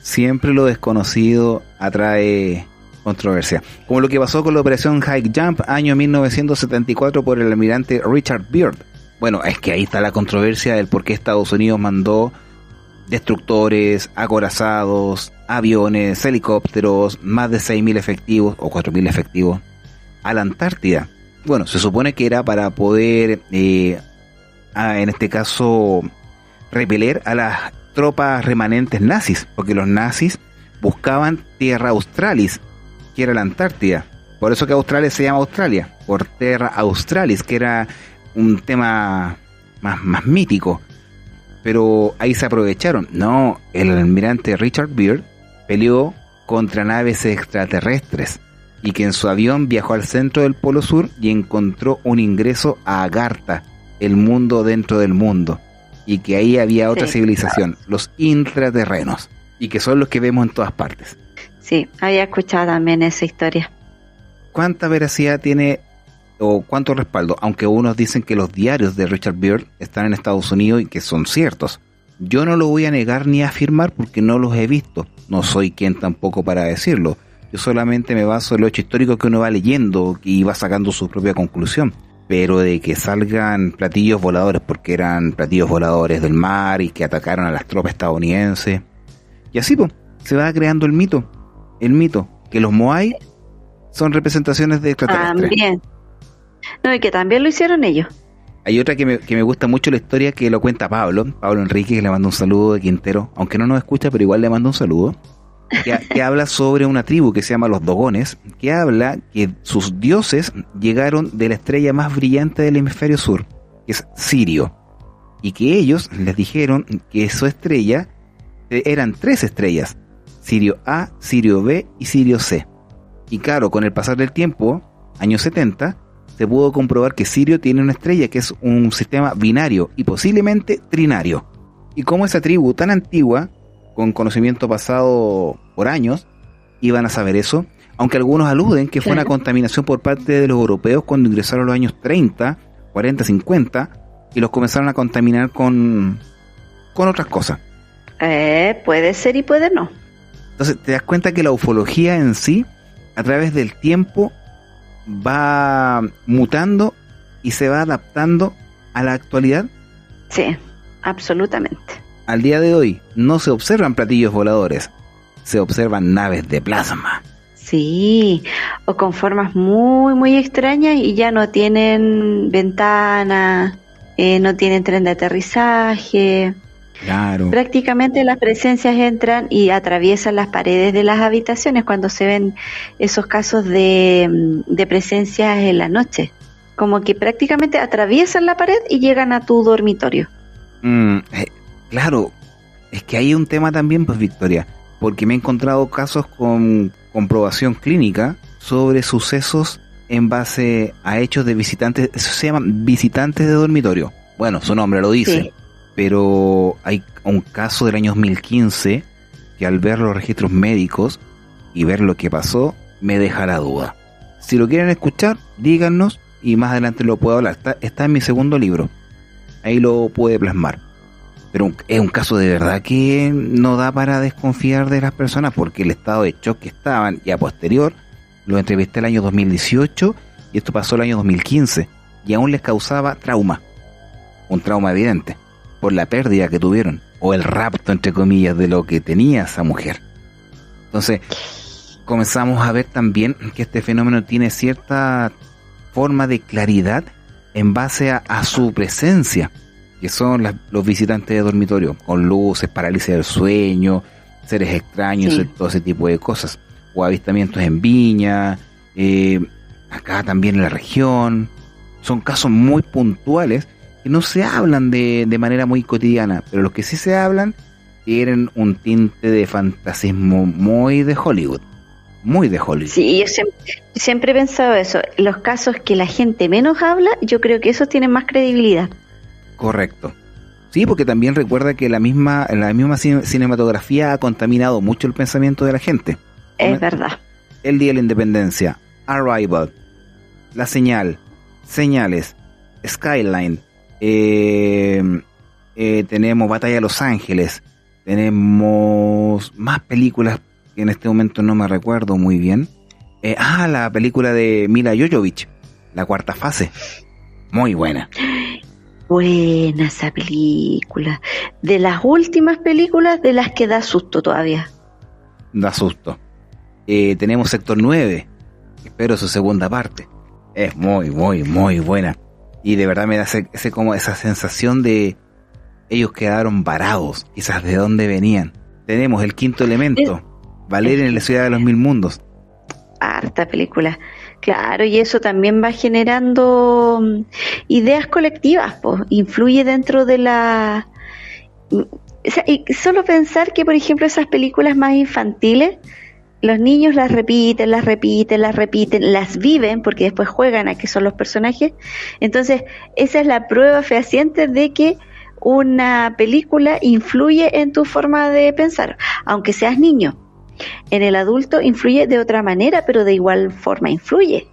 Siempre lo desconocido atrae controversia. Como lo que pasó con la operación High Jump, año 1974, por el almirante Richard Byrd. Bueno, es que ahí está la controversia del por qué Estados Unidos mandó destructores, acorazados, aviones, helicópteros, más de 6.000 efectivos o 4.000 efectivos a la Antártida. Bueno, se supone que era para poder, en este caso, repeler a las tropas remanentes nazis, porque los nazis buscaban Terra Australis, que era la Antártida. Por eso que Australia se llama Australia, por Terra Australis, que era un tema más mítico. Pero ahí se aprovecharon. No, el almirante Richard Byrd peleó contra naves extraterrestres. y que en su avión viajó al centro del Polo Sur y encontró un ingreso a Agartha, el mundo dentro del mundo, y que ahí había otra civilización, los intraterrenos, y que son los que vemos en todas partes. Sí, había escuchado también esa historia. ¿Cuánta veracidad tiene o cuánto respaldo? Aunque unos dicen que los diarios de Richard Byrd están en Estados Unidos y que son ciertos. Yo no lo voy a negar ni a afirmar porque no los he visto. No soy quien tampoco para decirlo. Yo solamente me baso en lo hecho histórico que uno va leyendo y va sacando su propia conclusión. Pero de que salgan platillos voladores, porque eran platillos voladores del mar y que atacaron a las tropas estadounidenses. Y así pues, se va creando el mito que los Moai son representaciones de extraterrestres. También. No, y que también lo hicieron ellos. Hay otra que me gusta mucho la historia que lo cuenta Pablo Enrique, que le manda un saludo de Quintero, aunque no nos escucha, pero igual le manda un saludo, que habla sobre una tribu que se llama los Dogones, que habla que sus dioses llegaron de la estrella más brillante del hemisferio sur, que es Sirio, y que ellos les dijeron que su estrella eran 3 estrellas, Sirio A, Sirio B y Sirio C. Y claro, con el pasar del tiempo, años 70, se pudo comprobar que Sirio tiene una estrella que es un sistema binario y posiblemente trinario. Y como esa tribu tan antigua, con conocimiento pasado por años, iban a saber eso, aunque algunos aluden que fue una contaminación por parte de los europeos cuando ingresaron los años 30, 40, 50, y los comenzaron a contaminar con otras cosas. Puede ser y puede no. Entonces te das cuenta que la ufología en sí, a través del tiempo, va mutando y se va adaptando a la actualidad. Sí, absolutamente. Al día de hoy no se observan platillos voladores, se observan naves de plasma. Sí, o con formas muy, muy extrañas y ya no tienen ventanas, no tienen tren de aterrizaje. Claro. Prácticamente las presencias entran y atraviesan las paredes de las habitaciones cuando se ven esos casos de presencias en la noche. Como que prácticamente atraviesan la pared y llegan a tu dormitorio. Claro, es que hay un tema también, pues, Victoria, porque me he encontrado casos con comprobación clínica sobre sucesos en base a hechos de visitantes, eso se llaman visitantes de dormitorio. Bueno, su nombre lo dice. Sí. Pero hay un caso del año 2015 que al ver los registros médicos y ver lo que pasó, me deja la duda. Si lo quieren escuchar, díganos y más adelante lo puedo hablar. Está en mi segundo libro. Ahí lo puede plasmar. Pero es un caso de verdad que no da para desconfiar de las personas porque el estado de shock que estaban y a posterior, lo entrevisté el año 2018 y esto pasó el año 2015 y aún les causaba trauma. Un trauma evidente por la pérdida que tuvieron, o el rapto, entre comillas, de lo que tenía esa mujer. Entonces, comenzamos a ver también que este fenómeno tiene cierta forma de claridad en base a su presencia, que son los visitantes de dormitorio, con luces, parálisis del sueño, seres extraños, sí, todo ese tipo de cosas, o avistamientos en Viña, acá también en la región. Son casos muy puntuales que no se hablan de manera muy cotidiana, pero los que sí se hablan tienen un tinte de fantasismo muy de Hollywood. Muy de Hollywood. Sí, yo siempre he pensado eso. Los casos que la gente menos habla, yo creo que esos tienen más credibilidad. Correcto. Sí, porque también recuerda que la misma cinematografía ha contaminado mucho el pensamiento de la gente. Es verdad. El Día de la Independencia, Arrival, La Señal, Señales, Skyline, tenemos Batalla de Los Ángeles, tenemos más películas que en este momento no me recuerdo muy bien. La película de Mila Jovovich, La Cuarta Fase, muy buena. Buena esa película, de las últimas películas de las que da susto todavía. Da susto. Tenemos Sector 9, espero su segunda parte, es muy, muy, muy buena. Y de verdad me da como esa sensación de ellos quedaron varados, quizás de dónde venían. Tenemos El Quinto Elemento, Valeria en la Ciudad de los Mil Mundos. Harta película, claro, y eso también va generando ideas colectivas, pues, influye dentro de la... O sea, y solo pensar que, por ejemplo, esas películas más infantiles los niños las repiten, las viven, porque después juegan a que son los personajes. Entonces, esa es la prueba fehaciente de que una película influye en tu forma de pensar, aunque seas niño. En el adulto influye de otra manera, pero de igual forma influye.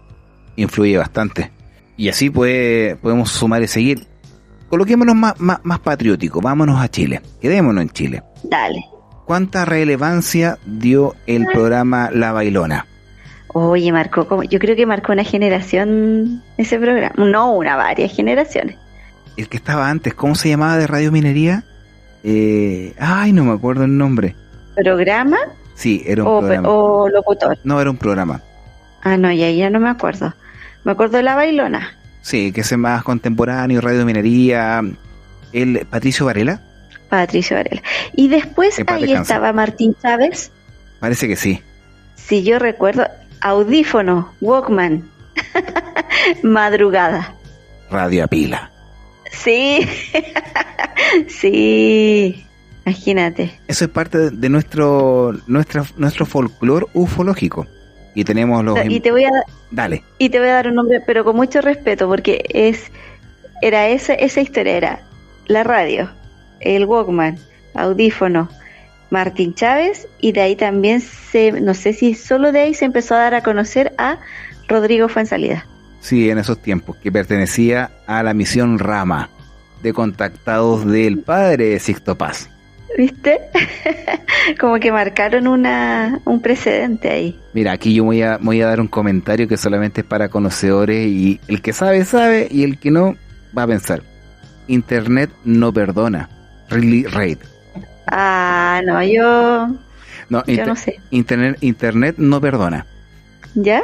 Influye bastante. Y así podemos sumar y seguir. Coloquémonos más patrióticos, vámonos a Chile, quedémonos en Chile. Dale. ¿Cuánta relevancia dio el programa La Bailona? Oye, yo creo que marcó una generación ese programa, no varias generaciones. El que estaba antes, ¿cómo se llamaba de Radio Minería? No me acuerdo el nombre. ¿Programa? Sí, era un programa. ¿O locutor? No, era un programa. No, ya no me acuerdo. Me acuerdo de La Bailona. Sí, que es más contemporáneo, Radio Minería. ¿El Patricio Varela? Patricio Varela. Y después ahí estaba Martín Chávez. Parece que sí. Si yo recuerdo, audífono, Walkman, madrugada. Radio a pila. Sí, sí, imagínate. Eso es parte de nuestro folclore ufológico. Y tenemos los... Dale. Y te voy a dar un nombre, pero con mucho respeto, porque esa historia, era la radio, el Walkman, audífono, Martín Chávez, y de ahí también no sé si solo de ahí se empezó a dar a conocer a Rodrigo Fuenzalida. Sí, en esos tiempos, que pertenecía a la misión Rama, de contactados del padre de Sixto Paz. ¿Viste? Como que marcaron un precedente ahí. Mira, aquí yo voy a dar un comentario que solamente es para conocedores, y el que sabe, sabe, y el que no, va a pensar. Internet no perdona. Really Raid. No, yo no sé. Internet no perdona. ¿Ya?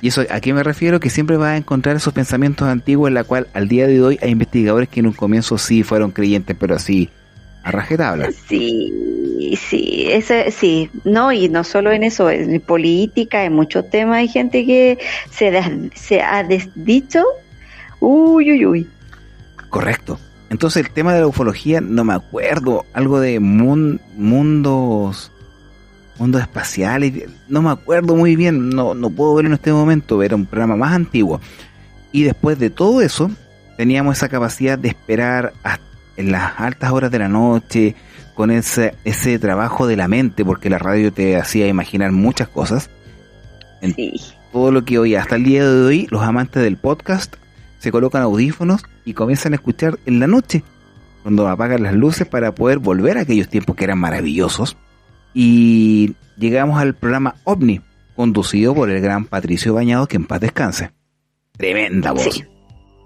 Y eso, ¿a qué me refiero? Que siempre vas a encontrar esos pensamientos antiguos en la cual al día de hoy hay investigadores que en un comienzo sí fueron creyentes, pero así a rajatabla. Sí, no, y no solo en eso, en política, en muchos temas hay gente que se ha desdicho. Uy. Correcto. Entonces el tema de la ufología, no me acuerdo, algo de mundos espaciales, no me acuerdo muy bien, no puedo verlo en este momento, era un programa más antiguo. Y después de todo eso, teníamos esa capacidad de esperar hasta en las altas horas de la noche, con ese trabajo de la mente, porque la radio te hacía imaginar muchas cosas. Sí. Todo lo que hoy, hasta el día de hoy, los amantes del podcast se colocan audífonos y comienzan a escuchar en la noche, cuando apagan las luces, para poder volver a aquellos tiempos que eran maravillosos. Y llegamos al programa OVNI, conducido por el gran Patricio Bañado, que en paz descanse. Tremenda voz.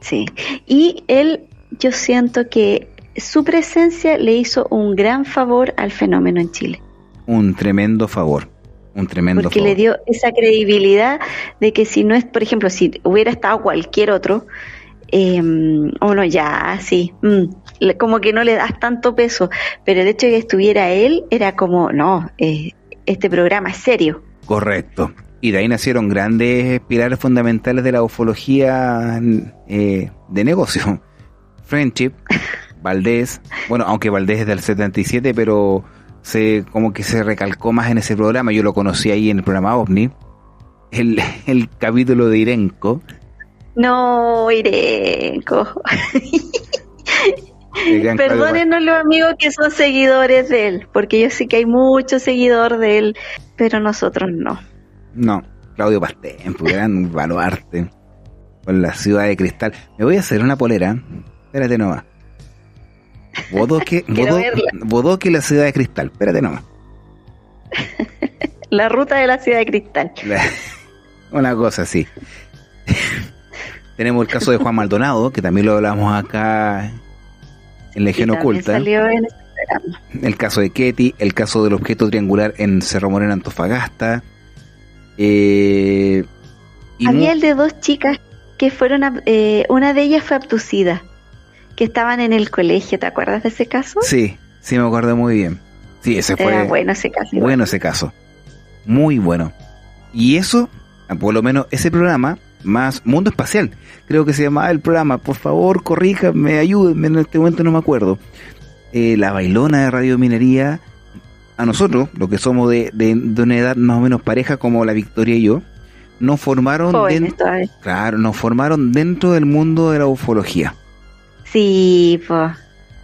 Sí. Y él, yo siento que su presencia le hizo un gran favor al fenómeno en Chile. Un tremendo favor. Porque le dio esa credibilidad de que si no es, por ejemplo, si hubiera estado cualquier otro, uno ya, sí, como que no le das tanto peso, pero el hecho de que estuviera él era como, no, este programa es serio. Correcto. Y de ahí nacieron grandes pilares fundamentales de la ufología de negocio. Friendship, Valdés, bueno, aunque Valdés es del 77, pero como que se recalcó más en ese programa. Yo lo conocí ahí en el programa OVNI, el capítulo de Irenco. No, Irenco. Perdónenos los amigos que son seguidores de él, porque yo sé que hay muchos seguidores de él, pero nosotros no. No, Claudio Pastén, gran baluarte, con la ciudad de cristal. Me voy a hacer una polera, espérate nomás. Bodoque, la ciudad de cristal, espérate nomás. La ruta de la ciudad de cristal. Una cosa así. Tenemos el caso de Juan Maldonado, que también lo hablamos acá en Legión Oculta. Salió en este programa. El caso de Ketty, el caso del objeto triangular en Cerro Moreno, Antofagasta. Había el de dos chicas que fueron, una de ellas fue abducida, que estaban en el colegio. ¿Te acuerdas de ese caso? Sí, me acuerdo muy bien. Sí, ese fue bueno ese caso. Bueno ese caso. Muy bueno. Y eso, por lo menos ese programa, más Mundo Espacial, creo que se llamaba el programa. Por favor, corríjame, ayúdenme, en este momento no me acuerdo. La Bailona de Radio Minería. a nosotros, los que somos de una edad más o menos pareja como la Victoria y yo, nos formaron, nos formaron dentro del mundo de la ufología. Sí, pues,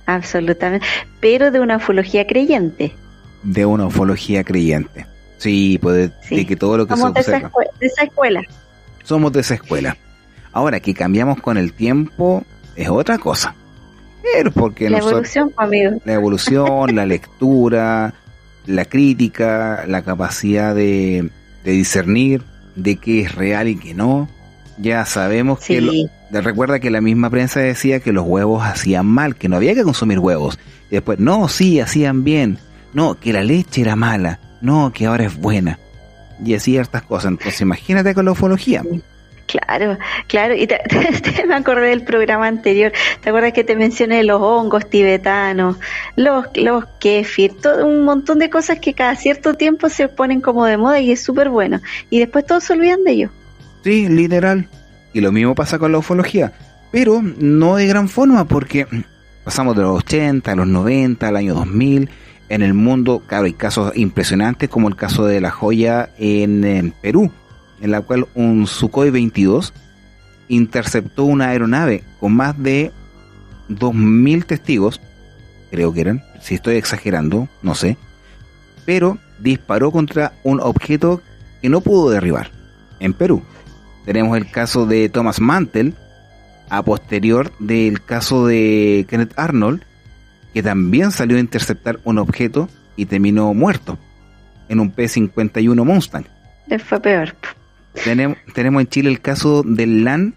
absolutamente. Pero de una ufología creyente. De una ufología creyente. Sí, pues de que todo lo que somos se observa. De esa escuela. Somos de esa escuela. Ahora, que cambiamos con el tiempo es otra cosa. Pero porque la evolución, amigo. La evolución, la lectura, la crítica, la capacidad de discernir de qué es real y qué no. Ya sabemos que recuerda que la misma prensa decía que los huevos hacían mal, que no había que consumir huevos. Y después, no, sí, hacían bien. No, que la leche era mala. No, que ahora es buena. Y así ciertas cosas. Entonces, imagínate con la ufología. Claro, y me acordé del programa anterior. ¿Te acuerdas que te mencioné los hongos tibetanos, los kéfir, todo un montón de cosas que cada cierto tiempo se ponen como de moda y es súper bueno? Y después todos se olvidan de ellos. Sí, literal. Y lo mismo pasa con la ufología, pero no de gran forma, porque pasamos de los 80, a los 90, al año 2000. En el mundo, claro, hay casos impresionantes como el caso de la joya en Perú, en la cual un Sukhoi 22 interceptó una aeronave con más de 2.000 testigos, creo que eran, si estoy exagerando, no sé, pero disparó contra un objeto que no pudo derribar en Perú. Tenemos el caso de Thomas Mantel, a posterior del caso de Kenneth Arnold, que también salió a interceptar un objeto y terminó muerto en un P-51 Mustang. Fue peor. Tenemos en Chile el caso del LAN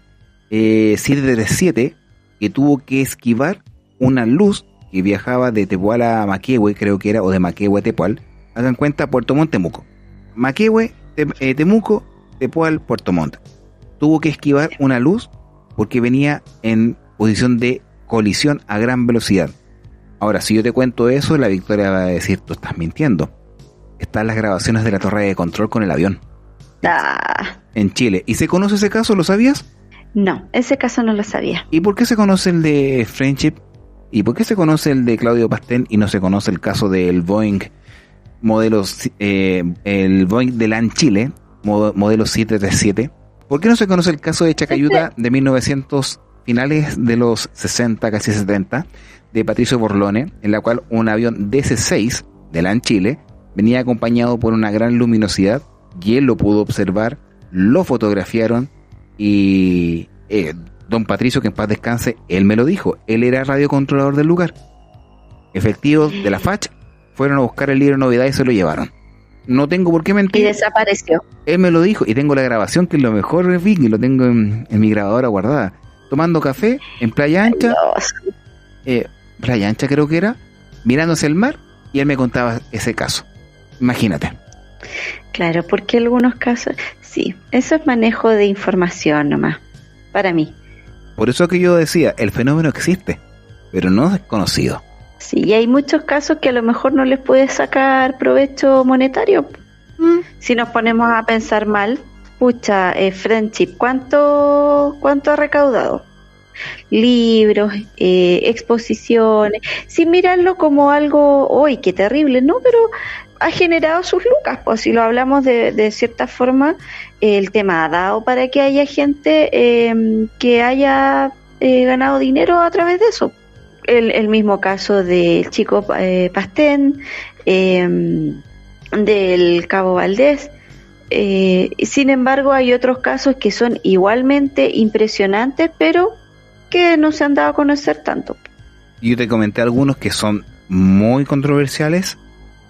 737, que tuvo que esquivar una luz que viajaba de Tepual a Maquehue, creo que era, o de Maquehue a Tepual. Hagan cuenta, Puerto Montt, Temuco. Maquehue, Temuco, Tepual, Puerto Montt. Tuvo que esquivar una luz porque venía en posición de colisión a gran velocidad. Ahora, si yo te cuento eso, la Victoria va a decir, tú estás mintiendo. Están las grabaciones de la torre de control con el avión. En Chile. ¿Y se conoce ese caso? ¿Lo sabías? No, ese caso no lo sabía. ¿Y por qué se conoce el de Friendship? ¿Y por qué se conoce el de Claudio Pastén y no se conoce el caso del Boeing el Boeing de LAN Chile, modelo 737? ¿Por qué no se conoce el caso de Chacayuta de 1900, finales de los 60, casi 70, de Patricio Borlone, en la cual un avión DC-6 de LAN Chile venía acompañado por una gran luminosidad y él lo pudo observar, lo fotografiaron y don Patricio, que en paz descanse, él me lo dijo, él era radiocontrolador del lugar. Efectivos de la FACH fueron a buscar el libro de novedad y se lo llevaron. No tengo por qué mentir. Y desapareció. Él me lo dijo y tengo la grabación, que es lo mejor, y lo tengo en mi grabadora guardada. Tomando café en Playa Ancha, Playa Ancha creo que era, mirándose el mar, y él me contaba ese caso. Imagínate. Claro, porque algunos casos, sí, eso es manejo de información nomás, para mí. Por eso que yo decía, el fenómeno existe, pero no es conocido. Sí, y hay muchos casos que a lo mejor no les puede sacar provecho monetario. Si nos ponemos a pensar mal, pucha, Friendship, ¿cuánto ha recaudado? Libros, exposiciones, sin mirarlo como algo, ¡uy, qué terrible! No, pero ha generado sus lucas, pues si lo hablamos de cierta forma, el tema ha dado para que haya gente que haya ganado dinero a través de eso. El mismo caso del chico Pastén, del Cabo Valdés. Sin embargo, hay otros casos que son igualmente impresionantes, pero que no se han dado a conocer tanto. Yo te comenté algunos que son muy controversiales,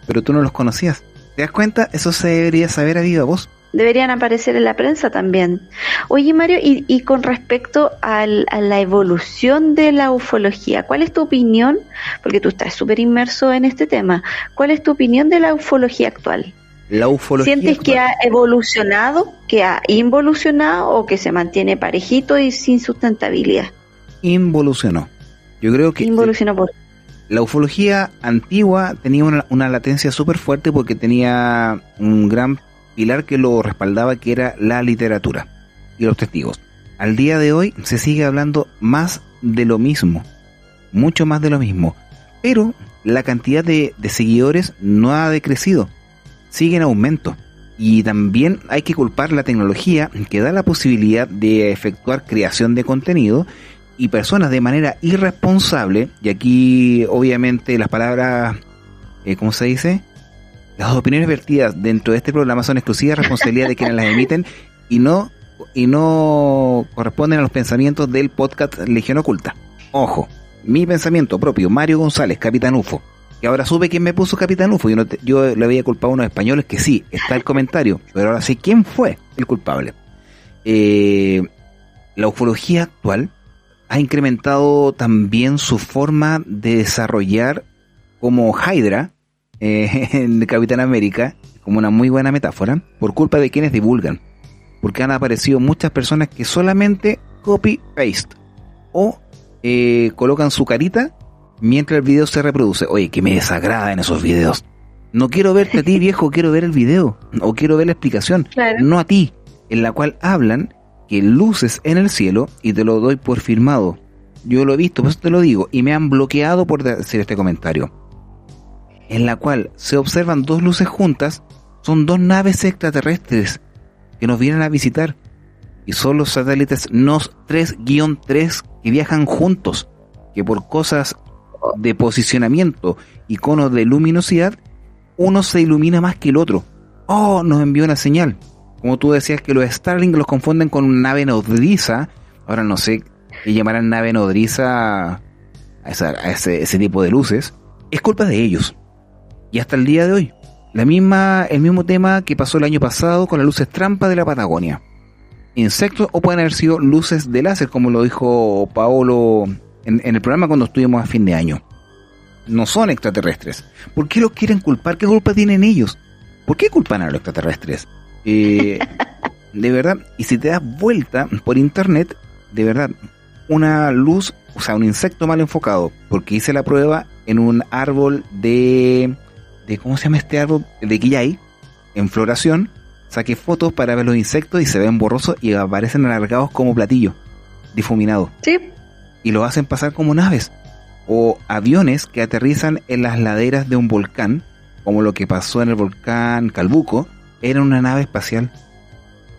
pero tú no los conocías. ¿Te das cuenta? Eso se debería saber a viva voz. Deberían aparecer en la prensa también. Oye, Mario, y con respecto a la evolución de la ufología, ¿cuál es tu opinión? Porque tú estás súper inmerso en este tema. ¿Cuál es tu opinión de la ufología actual? La ufología ¿Sientes actual, que ha evolucionado, que ha involucionado o que se mantiene parejito y sin sustentabilidad? involucionó. Yo creo que Involucionó por... la ufología antigua tenía una latencia súper fuerte porque tenía un gran pilar que lo respaldaba, que era la literatura y los testigos. Al día de hoy se sigue hablando más de lo mismo, mucho más de lo mismo, pero la cantidad de seguidores no ha decrecido, sigue en aumento. Y también hay que culpar la tecnología que da la posibilidad de efectuar creación de contenido y personas de manera irresponsable, y aquí obviamente las palabras, ¿cómo se dice? Las opiniones vertidas dentro de este programa son exclusiva responsabilidad de quienes las emiten y no corresponden a los pensamientos del podcast Legión Oculta. Ojo, mi pensamiento propio, Mario González, Capitán UFO, que ahora supe quién me puso Capitán UFO. Yo le había culpado a unos españoles que sí, está el comentario, pero ahora sé quién fue el culpable. La ufología actual ha incrementado también su forma de desarrollar como Hydra en Capitán América, como una muy buena metáfora, por culpa de quienes divulgan, porque han aparecido muchas personas que solamente copy-paste o colocan su carita mientras el video se reproduce. Oye, que me desagrada en esos videos. No quiero verte a ti, viejo, quiero ver el video, o quiero ver la explicación, claro, no a ti, en la cual hablan que luces en el cielo, y te lo doy por firmado. Yo lo he visto, por eso te lo digo, y me han bloqueado por decir este comentario, en la cual se observan dos luces juntas. Son dos naves extraterrestres que nos vienen a visitar, y son los satélites NOS 3-3 que viajan juntos, que por cosas de posicionamiento y conos de luminosidad, uno se ilumina más que el otro. Nos envió una señal. Como tú decías que los Starlink los confunden con una nave nodriza, ahora no sé qué llamarán nave nodriza a ese tipo de luces. Es culpa de ellos. Y hasta el día de hoy, el mismo tema que pasó el año pasado con las luces trampa de la Patagonia. Insectos, o pueden haber sido luces de láser, como lo dijo Paolo en el programa cuando estuvimos a fin de año. No son extraterrestres. ¿Por qué los quieren culpar? ¿Qué culpa tienen ellos? ¿Por qué culpan a los extraterrestres? De verdad, y si te das vuelta por internet, de verdad, una luz, o sea, un insecto mal enfocado, porque hice la prueba en un árbol de ¿cómo se llama este árbol? De quillay, en floración. Saqué fotos para ver los insectos y se ven borrosos y aparecen alargados como platillos, difuminados. Sí. Y los hacen pasar como naves. O aviones que aterrizan en las laderas de un volcán, como lo que pasó en el volcán Calbuco, era una nave espacial.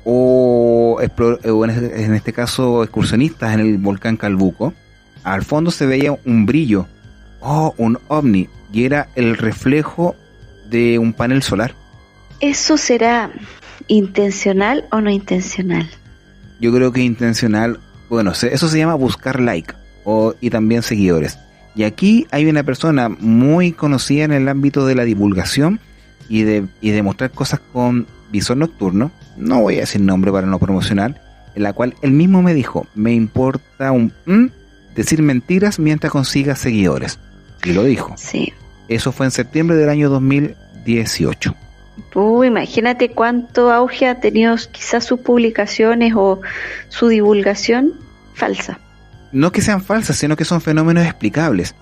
O en este caso excursionistas en el volcán Calbuco, al fondo se veía un brillo, un ovni, y era el reflejo de un panel solar. ¿Eso será intencional o no intencional? Yo creo que intencional. Bueno, eso se llama buscar like y también seguidores. Y aquí hay una persona muy conocida en el ámbito de la divulgación y de mostrar cosas con visor nocturno. No voy a decir nombre para no promocionar. En la cual él mismo me dijo: me importa decir mentiras mientras consiga seguidores. Y lo dijo. Sí. Eso fue en septiembre del año 2018. Imagínate cuánto auge ha tenido quizás sus publicaciones o su divulgación falsa. No que sean falsas, sino que son fenómenos explicables,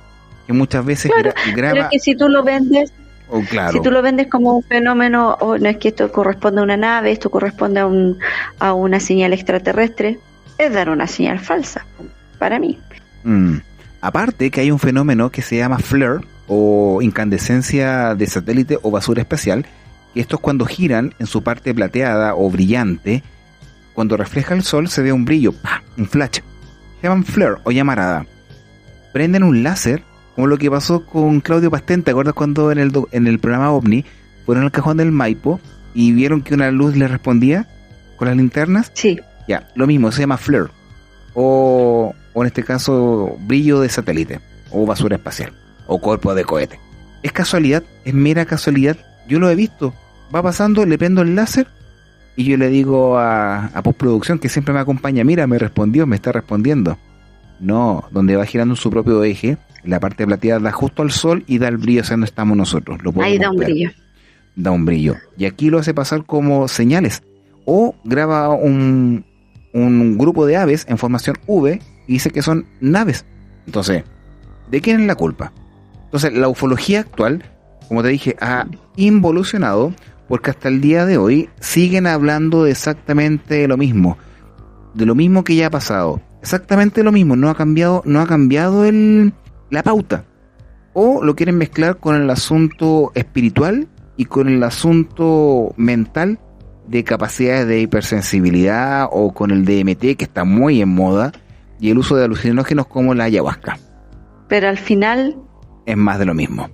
que muchas veces graba. Pero que si tú lo vendes, claro, si tú lo vendes como un fenómeno, no es que esto corresponde a una nave, esto corresponde a una señal extraterrestre, es dar una señal falsa, para mí. Aparte que hay un fenómeno que se llama flare, o incandescencia de satélite o basura espacial, que estos cuando giran en su parte plateada o brillante, cuando refleja el sol se ve un brillo, un flash. Se llaman flare o llamarada. Prenden un láser, como lo que pasó con Claudio Pastén. ¿Te acuerdas cuando en el programa OVNI fueron al cajón del Maipo y vieron que una luz le respondía con las linternas? Sí. Ya, lo mismo, se llama flare. O en este caso, brillo de satélite, o basura espacial, o cuerpo de cohete. Es casualidad, es mera casualidad. Yo lo he visto. Va pasando, le prendo el láser y yo le digo a postproducción, que siempre me acompaña: mira, me está respondiendo. No, donde va girando en su propio eje, la parte plateada da justo al sol y da el brillo hacia donde estamos nosotros. Ahí da un brillo. Da un brillo. Y aquí lo hace pasar como señales. O graba un grupo de aves en formación V y dice que son naves. Entonces, ¿de quién es la culpa? Entonces, la ufología actual, como te dije, ha involucionado, porque hasta el día de hoy siguen hablando de exactamente lo mismo, de lo mismo que ya ha pasado, exactamente lo mismo. No ha cambiado la pauta. o lo quieren mezclar con el asunto espiritual y con el asunto mental de capacidades de hipersensibilidad, o con el DMT, que está muy en moda, y el uso de alucinógenos como la ayahuasca. Pero al final es más de lo mismo.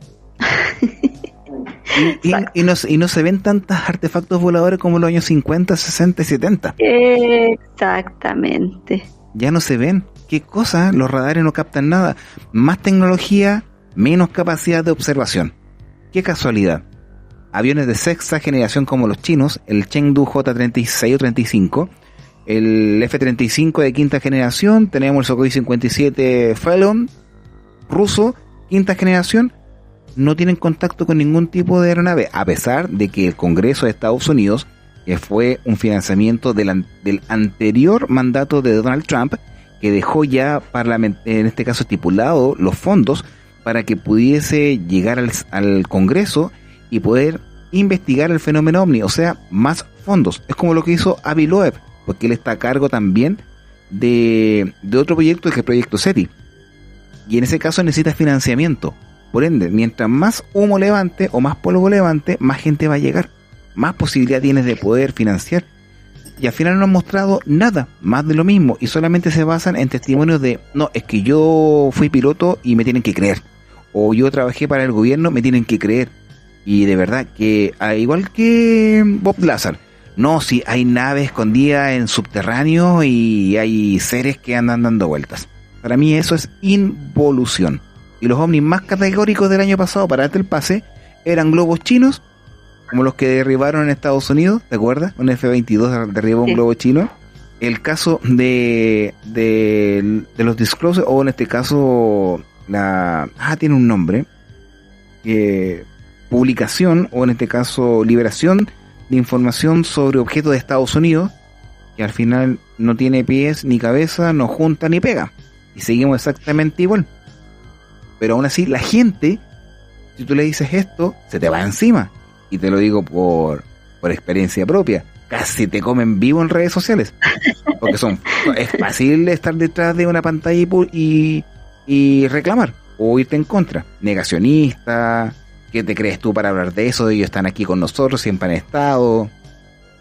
y no se ven tantos artefactos voladores como en los años 50, 60 y 70. Exactamente. Ya no se ven. ¿Qué cosa? Los radares no captan nada. Más tecnología, menos capacidad de observación. Qué casualidad. Aviones de sexta generación como los chinos, el Chengdu J-36 o 35, el F-35 de quinta generación, tenemos el Sukhoi 57 Phalon ruso, quinta generación, no tienen contacto con ningún tipo de aeronave, a pesar de que el Congreso de Estados Unidos, que fue un financiamiento del anterior mandato de Donald Trump, que dejó ya en este caso estipulado los fondos para que pudiese llegar al Congreso y poder investigar el fenómeno OVNI, o sea, más fondos. Es como lo que hizo Avi Loeb, porque él está a cargo también de otro proyecto, que es el proyecto SETI, y en ese caso necesita financiamiento. Por ende, mientras más humo levante o más polvo levante, más gente va a llegar, más posibilidad tienes de poder financiar. Y al final no han mostrado nada, más de lo mismo, y solamente se basan en testimonios de, no, es que yo fui piloto y me tienen que creer, o yo trabajé para el gobierno, me tienen que creer. Y de verdad que, igual que Bob Lazar, no, si hay naves escondidas en subterráneos y hay seres que andan dando vueltas. Para mí eso es involución. Y los ovnis más categóricos del año pasado, para darte el pase, eran globos chinos, como los que derribaron en Estados Unidos, ¿te acuerdas? Un F-22 derribó un globo chino. El caso de los Disclosure, o en este caso, tiene un nombre, publicación, o en este caso, liberación de información sobre objetos de Estados Unidos, que al final no tiene pies ni cabeza, no junta ni pega. Y seguimos exactamente igual. Pero aún así, la gente, si tú le dices esto, se te va encima. Y te lo digo por experiencia propia. Casi te comen vivo en redes sociales. Porque es fácil estar detrás de una pantalla y reclamar, o irte en contra. Negacionista, ¿qué te crees tú para hablar de eso? Ellos están aquí con nosotros, siempre han estado.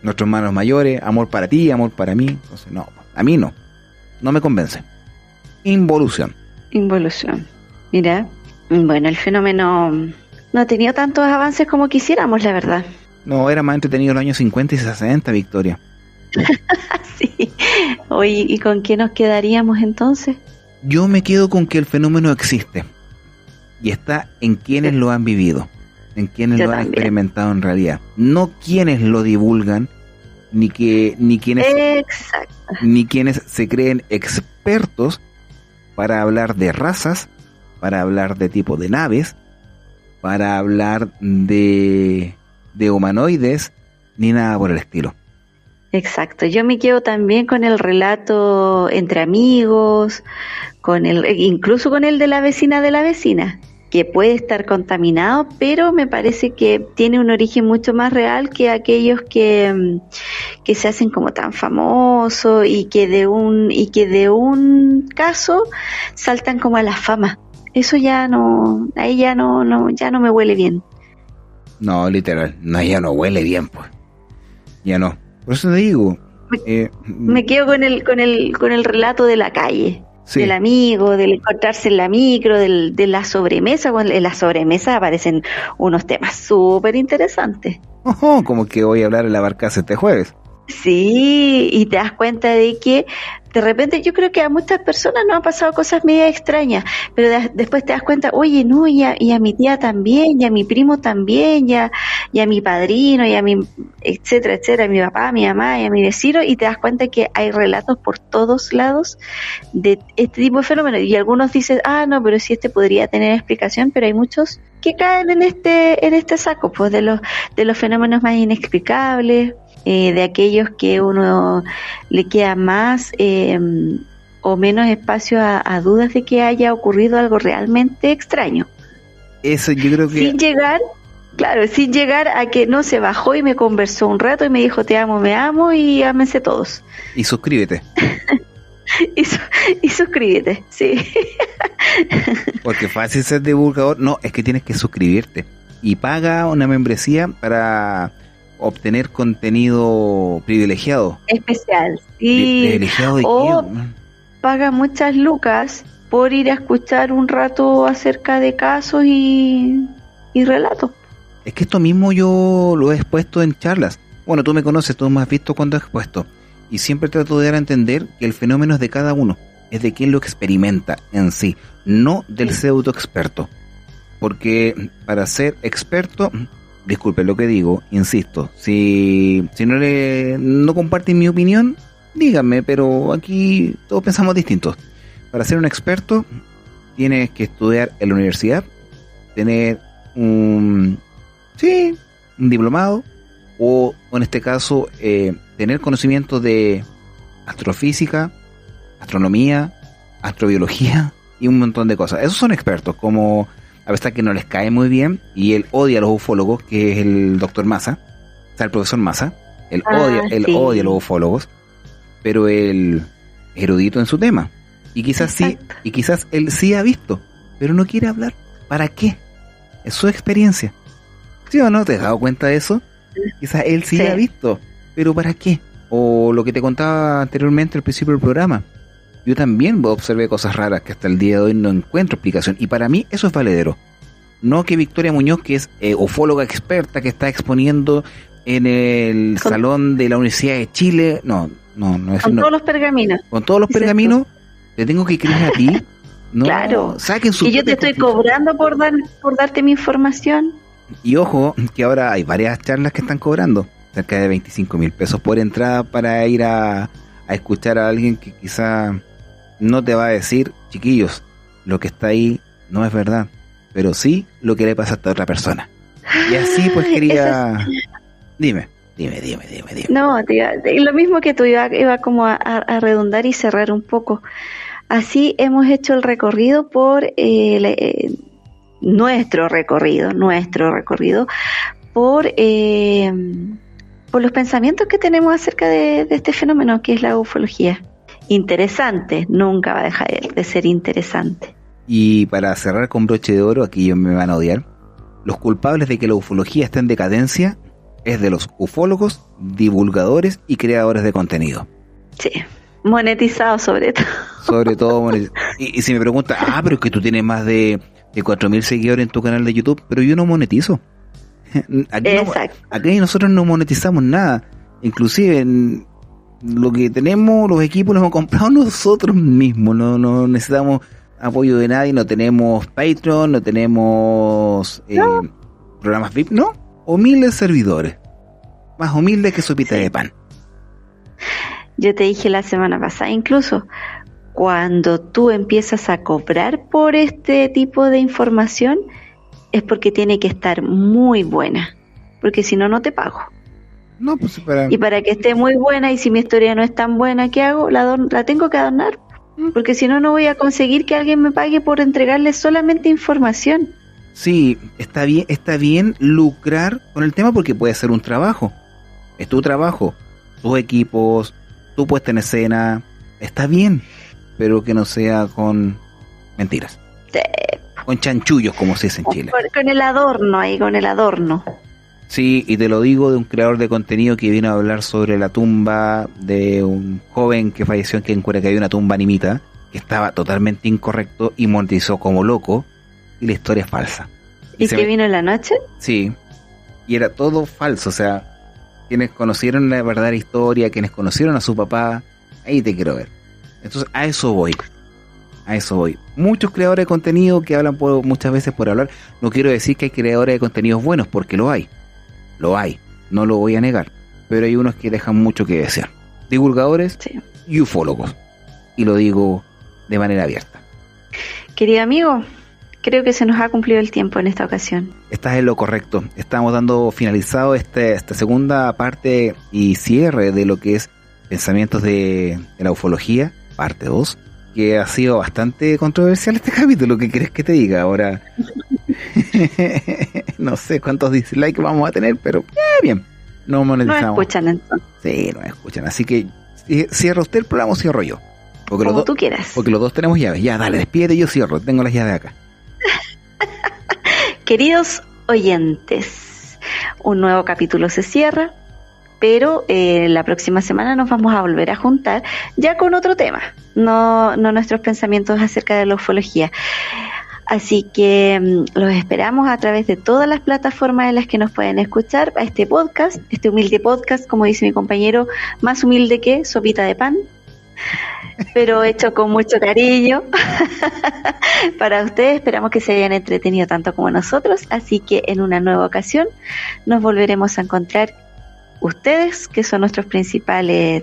Nuestros hermanos mayores, amor para ti, amor para mí. Entonces, no, a mí no me convence. Involución. Mira, bueno, el fenómeno no ha tenido tantos avances como quisiéramos, la verdad. No, era más entretenido en los años 50 y 60, Victoria. Sí. Oye, ¿y con qué nos quedaríamos entonces? Yo me quedo con que el fenómeno existe. Y está en quienes lo han vivido, en quienes lo han experimentado en realidad. No quienes lo divulgan, ni quienes se creen expertos para hablar de razas, para hablar de tipo de naves, para hablar de humanoides, ni nada por el estilo. Exacto, yo me quedo también con el relato entre amigos, incluso con el de la vecina, que puede estar contaminado, pero me parece que tiene un origen mucho más real que aquellos que se hacen como tan famosos y que de un caso saltan como a la fama. Eso ya no me huele bien. No, literal, ya no huele bien, pues. Ya no. Por eso te digo. Me quedo con el relato de la calle. Sí. Del amigo, del encontrarse en la micro, de la sobremesa. En la sobremesa aparecen unos temas súper interesantes. Como que voy a hablar en la barcaza este jueves. Sí, y te das cuenta de que de repente yo creo que a muchas personas nos han pasado cosas medio extrañas, pero después te das cuenta, oye, no, y a mi tía también, y a mi primo también, y a mi padrino, y a mi, etcétera, a mi papá, a mi mamá, y a mi vecino, y te das cuenta que hay relatos por todos lados de este tipo de fenómenos, y algunos dicen, no, pero sí, podría tener explicación, pero hay muchos que caen en este saco, pues, de los fenómenos más inexplicables, de aquellos que uno le queda más o menos espacio a dudas de que haya ocurrido algo realmente extraño. Eso yo creo que... Sin llegar a que no se bajó y me conversó un rato y me dijo te amo, me amo y ámense todos. Y suscríbete. y suscríbete, sí. Porque fácil ser divulgador, no, es que tienes que suscribirte y paga una membresía para obtener contenido privilegiado. Especial, sí. ¿Privilegiado de O qué? paga muchas lucas por ir a escuchar un rato acerca de casos y relatos. Es que esto mismo yo lo he expuesto en charlas. Bueno, tú me conoces, tú me has visto cuando he expuesto. Y siempre trato de dar a entender que el fenómeno es de cada uno. Es de quien lo experimenta en sí, no del pseudo experto. Porque para ser experto, disculpe lo que digo, insisto, si no comparten mi opinión, díganme, pero aquí todos pensamos distintos. Para ser un experto, tienes que estudiar en la universidad, tener un diplomado, o en este caso, tener conocimiento de astrofísica, astronomía, astrobiología y un montón de cosas. Esos son expertos, como a pesar que no les cae muy bien, y él odia a los ufólogos, que es el doctor Massa, o sea, el profesor Massa, él odia a los ufólogos, pero él es erudito en su tema. Y quizás Exacto. quizás él sí ha visto, pero no quiere hablar. ¿Para qué? Es su experiencia. ¿Sí o no? ¿Te has dado cuenta de eso? Quizás él sí ha visto, pero ¿para qué? O lo que te contaba anteriormente al principio del programa. Yo también observé cosas raras que hasta el día de hoy no encuentro explicación. Y para mí eso es valedero. No que Victoria Muñoz, que es ufóloga experta, que está exponiendo en el salón de la Universidad de Chile. No es con todos los pergaminos. Con todos los pergaminos, te tengo que creer a ti. No, claro. Saquen su. Y yo te estoy cobrando por darte mi información. Y ojo, que ahora hay varias charlas que están cobrando cerca de 25,000 pesos por entrada para ir a escuchar a alguien que quizá no te va a decir, chiquillos, lo que está ahí no es verdad, pero sí lo que le pasa a esta otra persona. Y así pues quería... Dime. No, lo mismo que tú, iba como a redundar y cerrar un poco. Así hemos hecho el recorrido por nuestro recorrido por los pensamientos que tenemos acerca de este fenómeno que es la ufología. Interesante, nunca va a dejar de ser interesante. Y para cerrar con broche de oro, aquí ellos me van a odiar, los culpables de que la ufología esté en decadencia es de los ufólogos, divulgadores y creadores de contenido. Sí, monetizados sobre todo. Sobre todo monetizados. Y si me preguntas, pero es que tú tienes más de 4,000 seguidores en tu canal de YouTube, pero yo no monetizo. Aquí nosotros no monetizamos nada. Inclusive lo que tenemos, los equipos los hemos comprado nosotros mismos. No necesitamos apoyo de nadie. No tenemos Patreon, no tenemos programas VIP, ¿no? Humildes servidores. Más humildes que sopita de pan. Yo te dije la semana pasada, incluso, cuando tú empiezas a cobrar por este tipo de información, es porque tiene que estar muy buena, porque si no, no te pago. No, pues y para que esté muy buena, y si mi historia no es tan buena, ¿qué hago? La tengo que adornar, porque si no, no voy a conseguir que alguien me pague por entregarle solamente información. Sí, está bien lucrar con el tema porque puede ser un trabajo. Es tu trabajo, tus equipos, tu puesta en escena, está bien, pero que no sea con mentiras. Sí. Con chanchullos, como se dice en Chile. Con el adorno. Sí, y te lo digo de un creador de contenido que vino a hablar sobre la tumba de un joven que falleció en Cura, que había una tumba animita, que estaba totalmente incorrecto y monetizó como loco, y la historia es falsa. ¿Y que vino en la noche? Sí, y era todo falso, o sea, quienes conocieron la verdadera historia, quienes conocieron a su papá, ahí te quiero ver. Entonces, a eso voy. Muchos creadores de contenido que hablan muchas veces por hablar. No quiero decir que hay creadores de contenidos buenos, porque lo hay, no lo voy a negar, pero hay unos que dejan mucho que desear. Divulgadores y ufólogos, y lo digo de manera abierta. Querido amigo, creo que se nos ha cumplido el tiempo en esta ocasión. Estás en lo correcto. Estamos dando finalizado esta segunda parte y cierre de lo que es Pensamientos de la Ufología, parte 2, que ha sido bastante controversial este capítulo. ¿Qué querés que te diga? Ahora no sé cuántos dislikes vamos a tener, pero bien, no monetizamos. No escuchan entonces. Sí, no escuchan. Así que cierra usted el programa o cierro yo. como tú quieras. Porque los dos tenemos llaves. Ya, dale, despídete, yo cierro. Tengo las llaves acá. Queridos oyentes, un nuevo capítulo se cierra, pero la próxima semana nos vamos a volver a juntar ya con otro tema, no nuestros pensamientos acerca de la ufología. Así que los esperamos a través de todas las plataformas en las que nos pueden escuchar a este podcast, este humilde podcast, como dice mi compañero, más humilde que sopita de pan, pero hecho con mucho cariño para ustedes. Esperamos que se hayan entretenido tanto como nosotros, así que en una nueva ocasión nos volveremos a encontrar ustedes, que son nuestros principales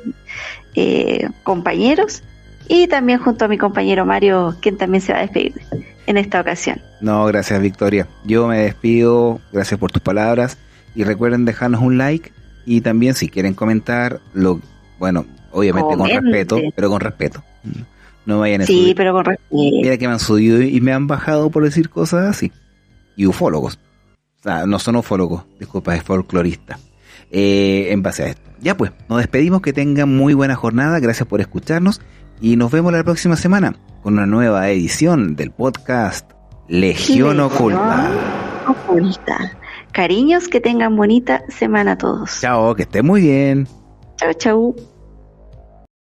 compañeros, y también junto a mi compañero Mario, quien también se va a despedir en esta ocasión. No, gracias Victoria. Yo me despido, gracias por tus palabras, y recuerden dejarnos un like, y también si quieren comentar, obviamente con respeto, pero con respeto. No vayan a subir. Pero con respeto. Mira que me han subido y me han bajado por decir cosas así. Y ufólogos. O sea, no son ufólogos, disculpa, es folclorista. En base a esto. Ya pues, nos despedimos, que tengan muy buena jornada, gracias por escucharnos y nos vemos la próxima semana con una nueva edición del podcast Legión Oculta. Cariños, que tengan bonita semana todos. Chao, que estén muy bien. Chau.